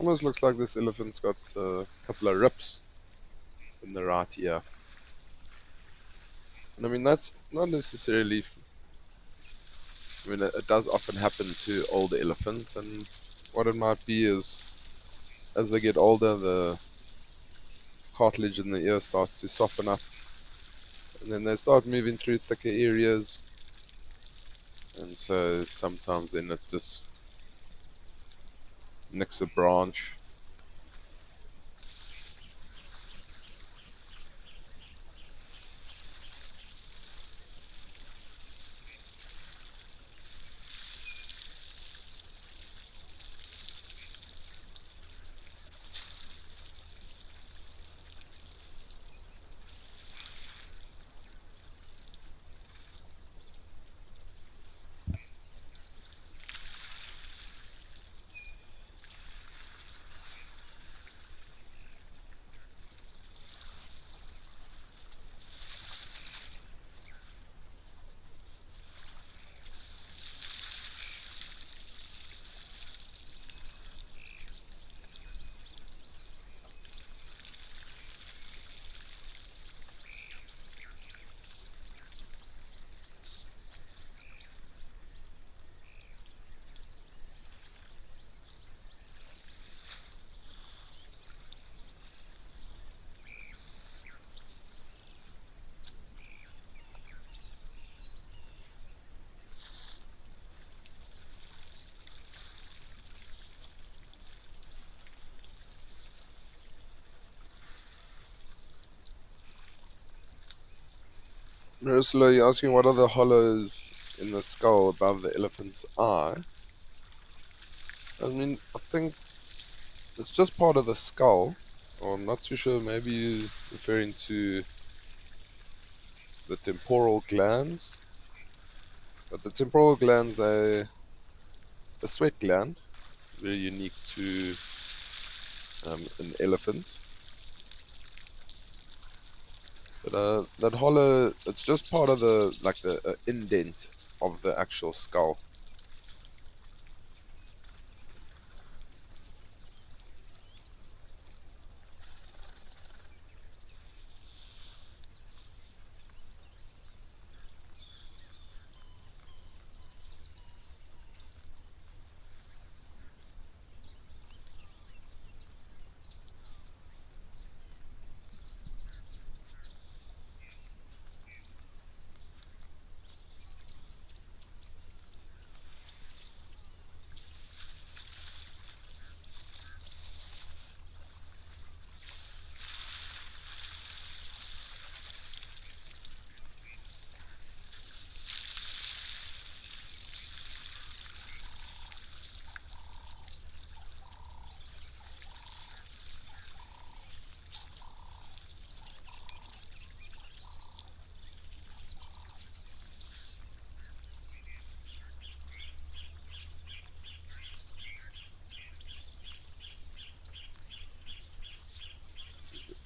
Almost looks like this elephant's got a couple of rips in the right ear. And I mean, that's not necessarily. I mean, it does often happen to older elephants, and what it might be is as they get older, the cartilage in the ear starts to soften up, and then they start moving through thicker areas, and so sometimes then it just nicks a branch. Ursula, you're asking what are the hollows in the skull above the elephant's eye? I mean, I think it's just part of the skull. Or I'm not too sure, maybe you're referring to the temporal glands. But the temporal glands, they're a sweat gland, very unique to an elephant. But that hollow, it's just part of the like the indent of the actual skull.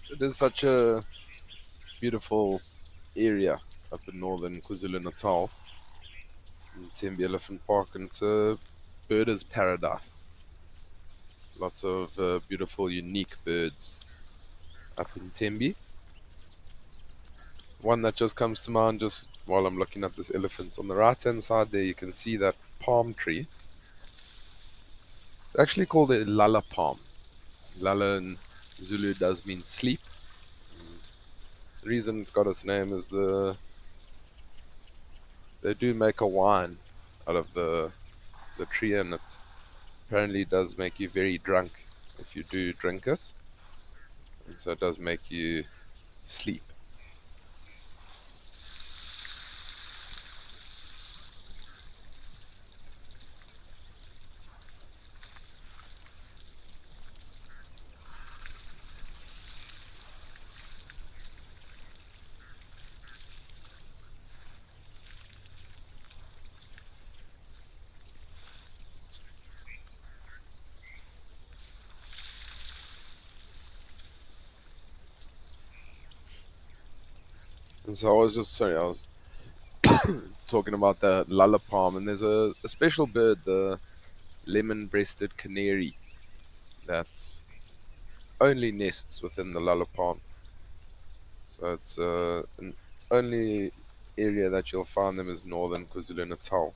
It is such a beautiful area up in northern KwaZulu-Natal, in Tembe Elephant Park, and it's a birder's paradise. Lots of beautiful, unique birds up in Tembe. One that just comes to mind just while I'm looking at this elephant, on the right hand side there, you can see that palm tree. It's actually called a lala palm. Lala in Zulu does mean sleep. And the reason it got its name is they do make a wine out of the tree, and it apparently does make you very drunk if you do drink it, and so it does make you sleep. And so I was just sorry, I was talking about the lala palm, and there's a special bird, the lemon-breasted canary. that only nests within the lullaby. So it's an only area that you'll find them is northern KwaZulu-Natal.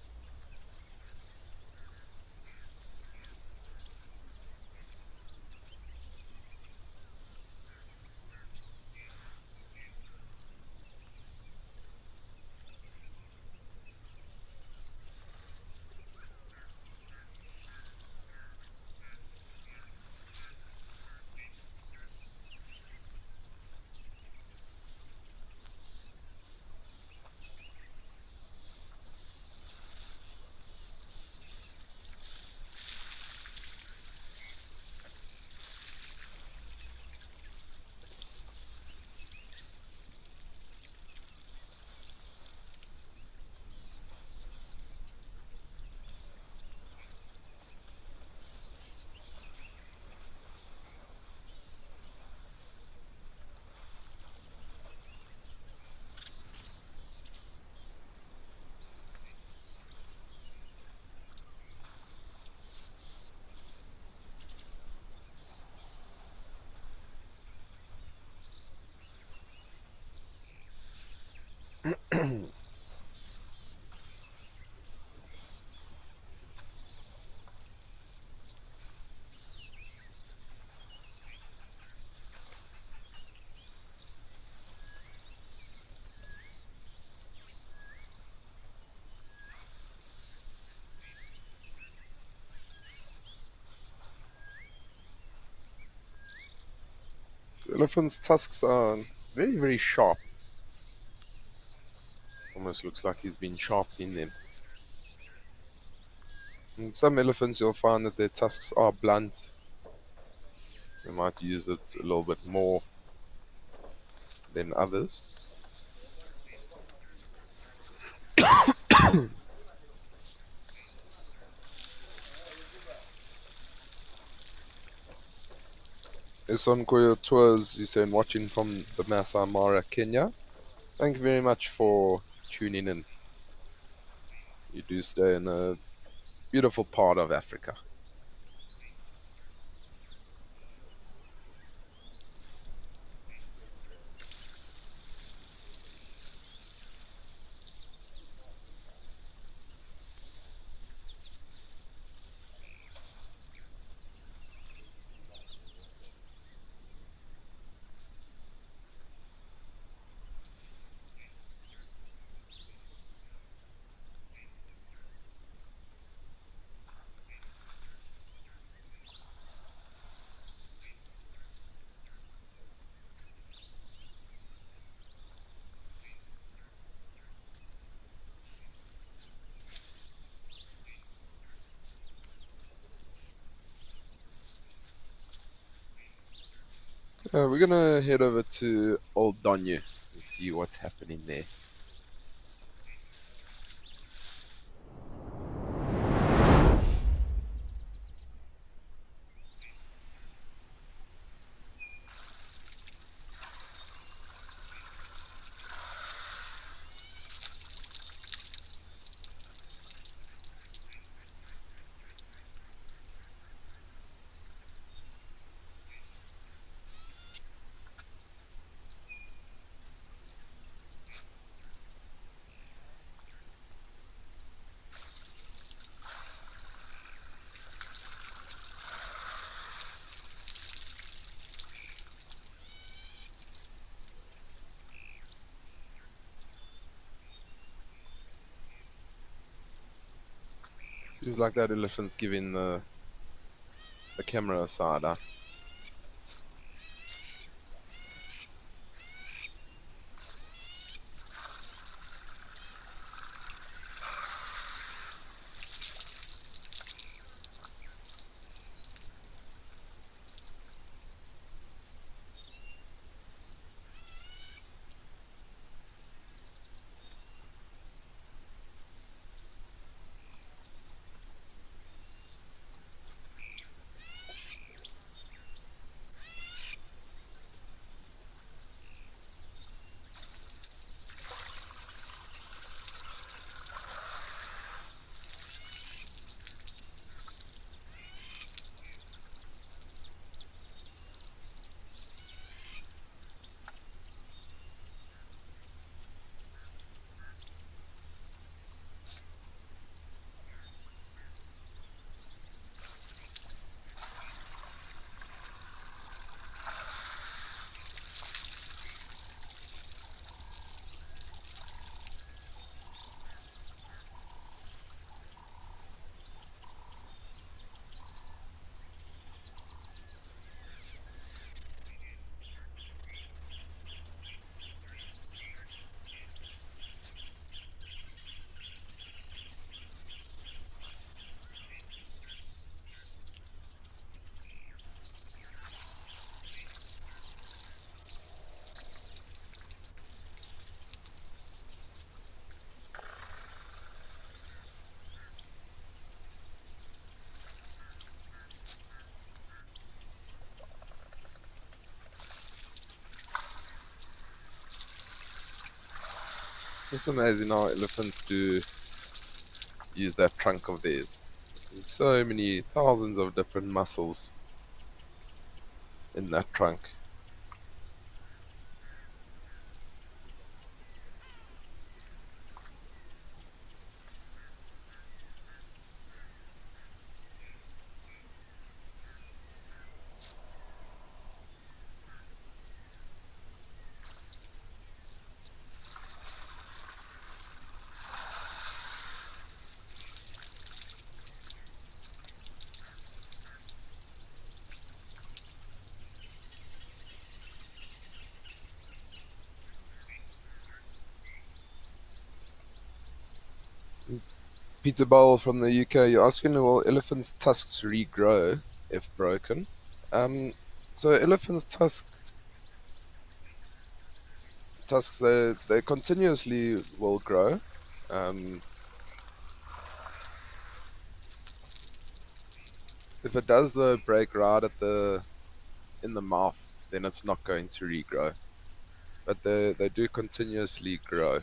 So elephants' tusks are very, very sharp. Almost looks like he's been sharpening them. In some elephants, you'll find that their tusks are blunt. They might use it a little bit more than others. Esonkoyo Tours, you saying watching from the Masai Mara, Kenya. Thank you very much for tuning in. You do stay in a beautiful part of Africa. We're gonna head over to Old Donyu and see what's happening there. Seems like that elephant's giving the camera a side eye. It's amazing how elephants do use that trunk of theirs. There's so many thousands of different muscles in that trunk. Peter Bowl from the UK, you're asking, will elephants' tusks regrow if broken? Um, so elephants' tusks they continuously will grow. Um, if it does though break right at the in the mouth, then it's not going to regrow. But they do continuously grow.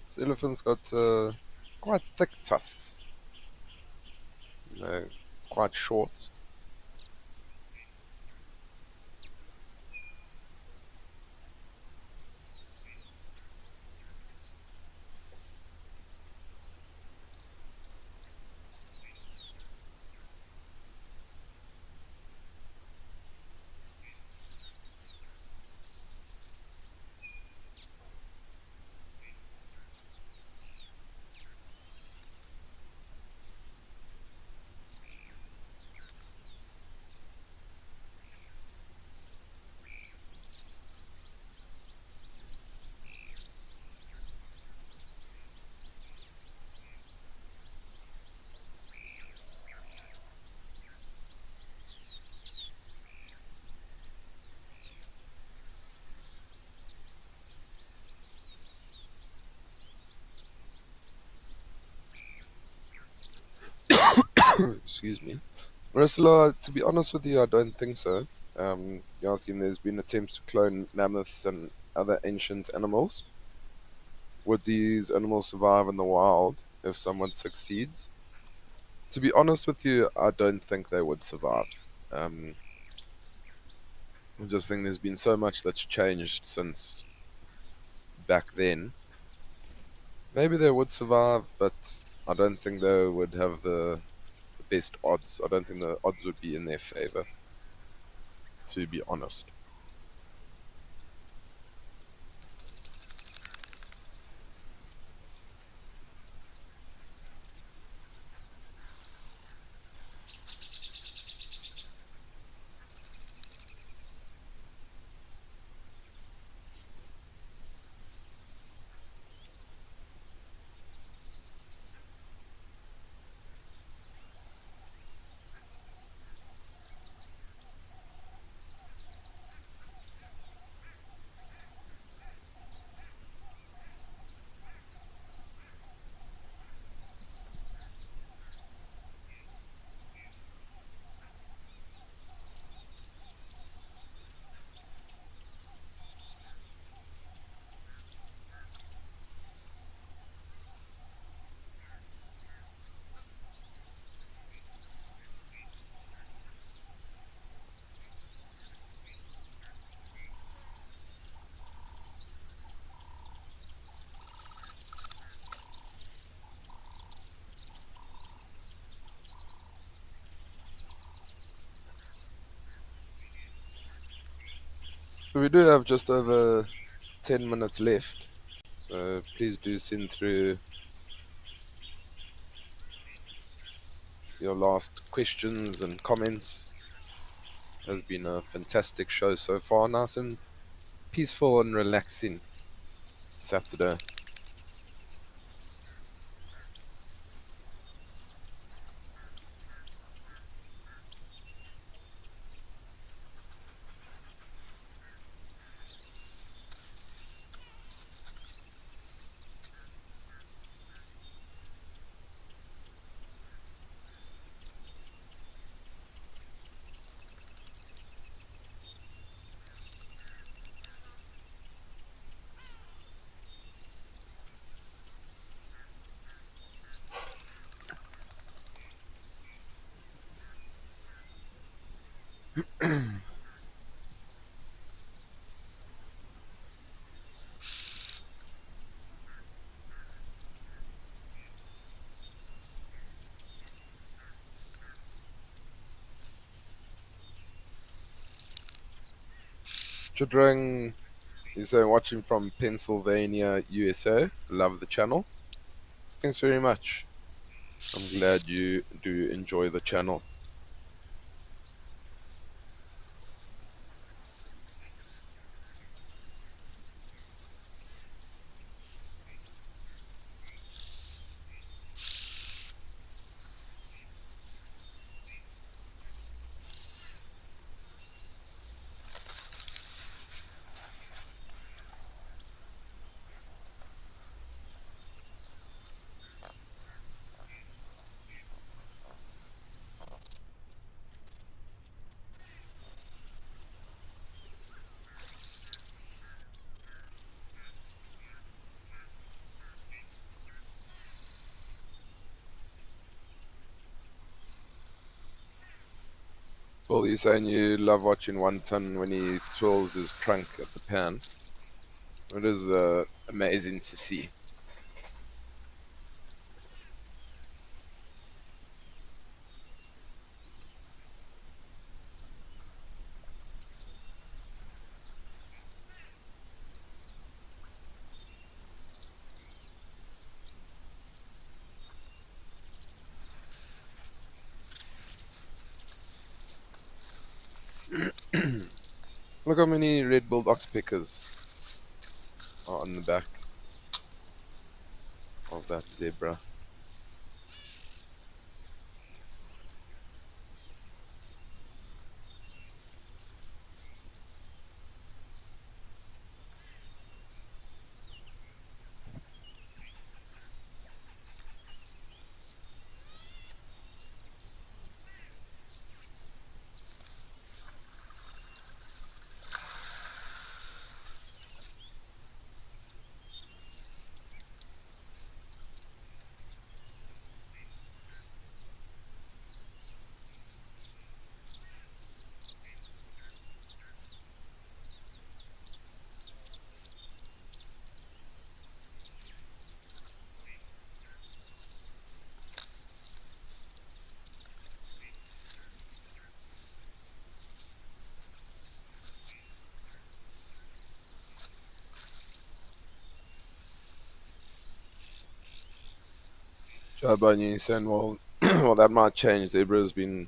So elephants got quite thick tusks, quite short. Excuse me. Marcella, to be honest with you, I don't think so. Yasin, there's been attempts to clone mammoths and other ancient animals. Would these animals survive in the wild if someone succeeds? To be honest with you, I don't think they would survive. Um, I just think there's been so much that's changed since back then. Maybe they would survive, but I don't think they would have the best odds. I don't think the odds would be in their favor, to be honest. So we do have just over 10 minutes left. So please do send through your last questions and comments. It has been a fantastic show so far. Nice and peaceful and relaxing Saturday. Chidrang, you say watching from Pennsylvania, USA. Love the channel. Thanks very much. I'm glad you do enjoy the channel. Well, you're saying you love watching One Ton when he twirls his trunk at the pan. It is amazing to see. Look how many red-billed oxpeckers are on the back of that zebra. Joe Bunyan saying, well, well, that might change. Zebra has been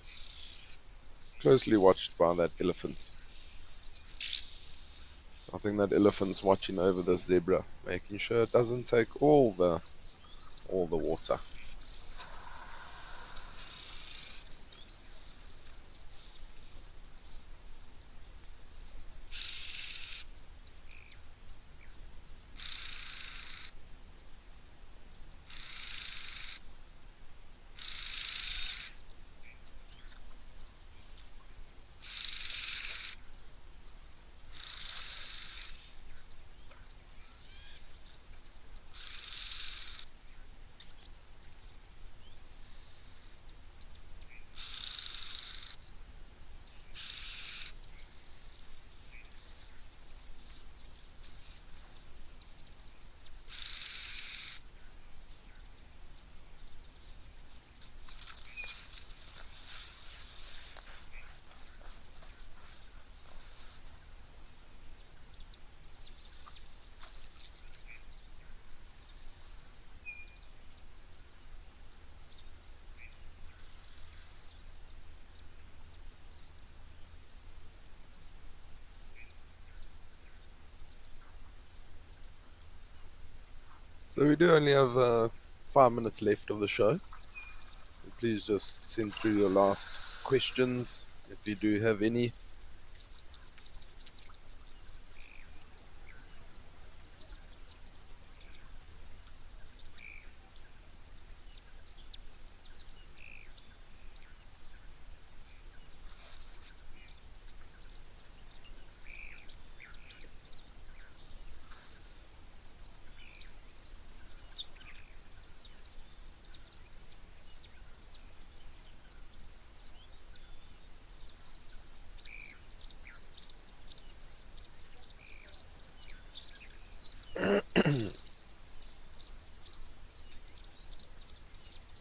closely watched by that elephant. I think that elephant's watching over the zebra, making sure it doesn't take all the water. So we do only have 5 minutes left of the show. Please just send through your last questions if you do have any.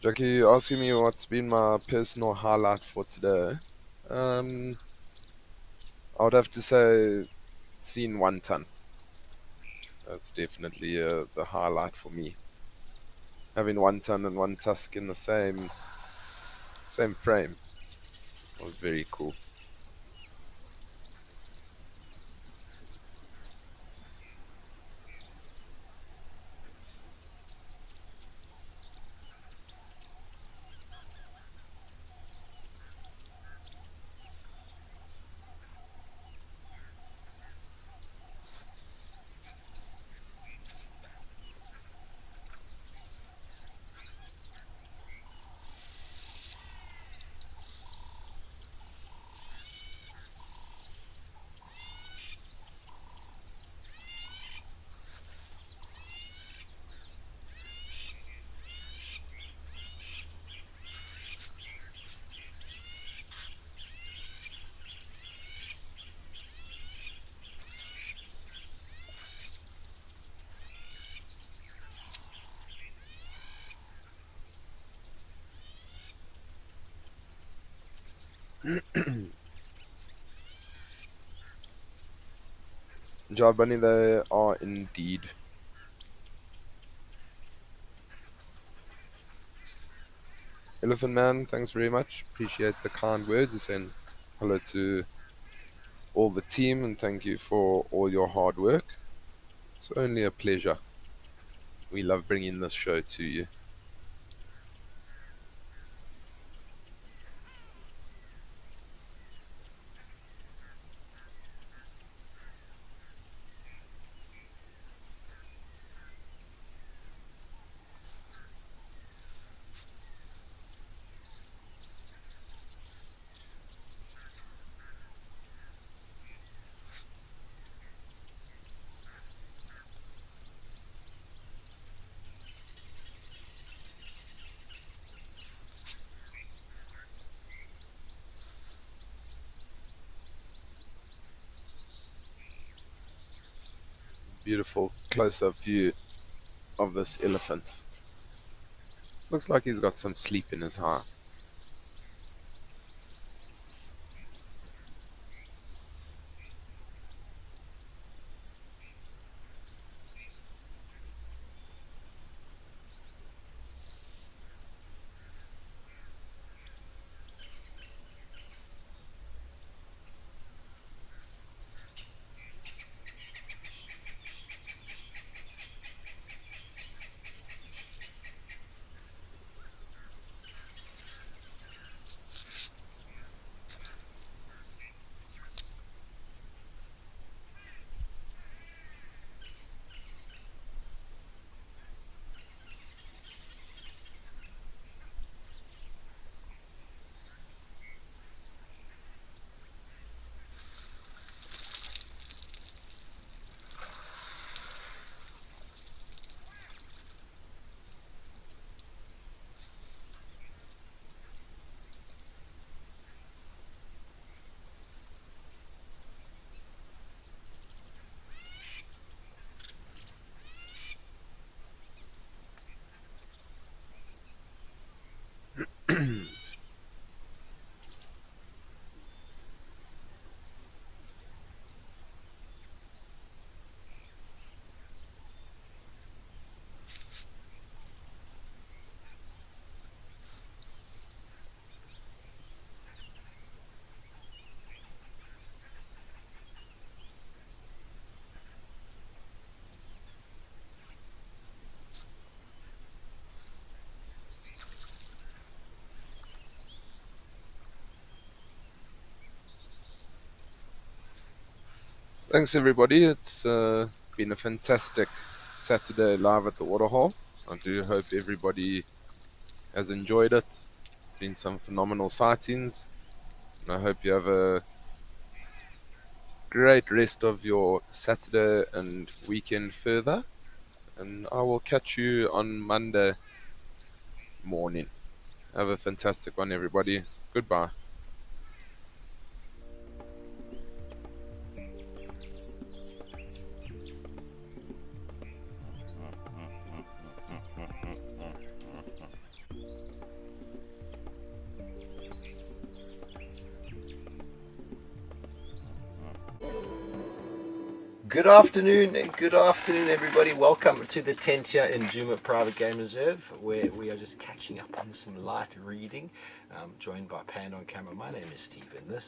Jackie, you asking me what's been my personal highlight for today? Um, I would have to say seeing 1 ton. That's definitely the highlight for me. Having 1 ton and one tusk in the same frame was very cool. Job Bunny, they are indeed. Elephant Man, thanks very much. Appreciate the kind words and hello to all the team and thank you for all your hard work. It's only a pleasure. We love bringing this show to you. Beautiful close-up view of this elephant. Looks like he's got some sleep in his eye. Thanks, everybody. It's been a fantastic Saturday live at the waterhole. I do hope everybody has enjoyed it. Been some phenomenal sightings, and I hope you have a great rest of your Saturday and weekend further. And I will catch you on Monday morning. Have a fantastic one, everybody. Goodbye. Good afternoon, everybody. Welcome to the tent here in Djuma Private Game Reserve, where we are just catching up on some light reading. Joined by Panda on camera. My name is Stephen. This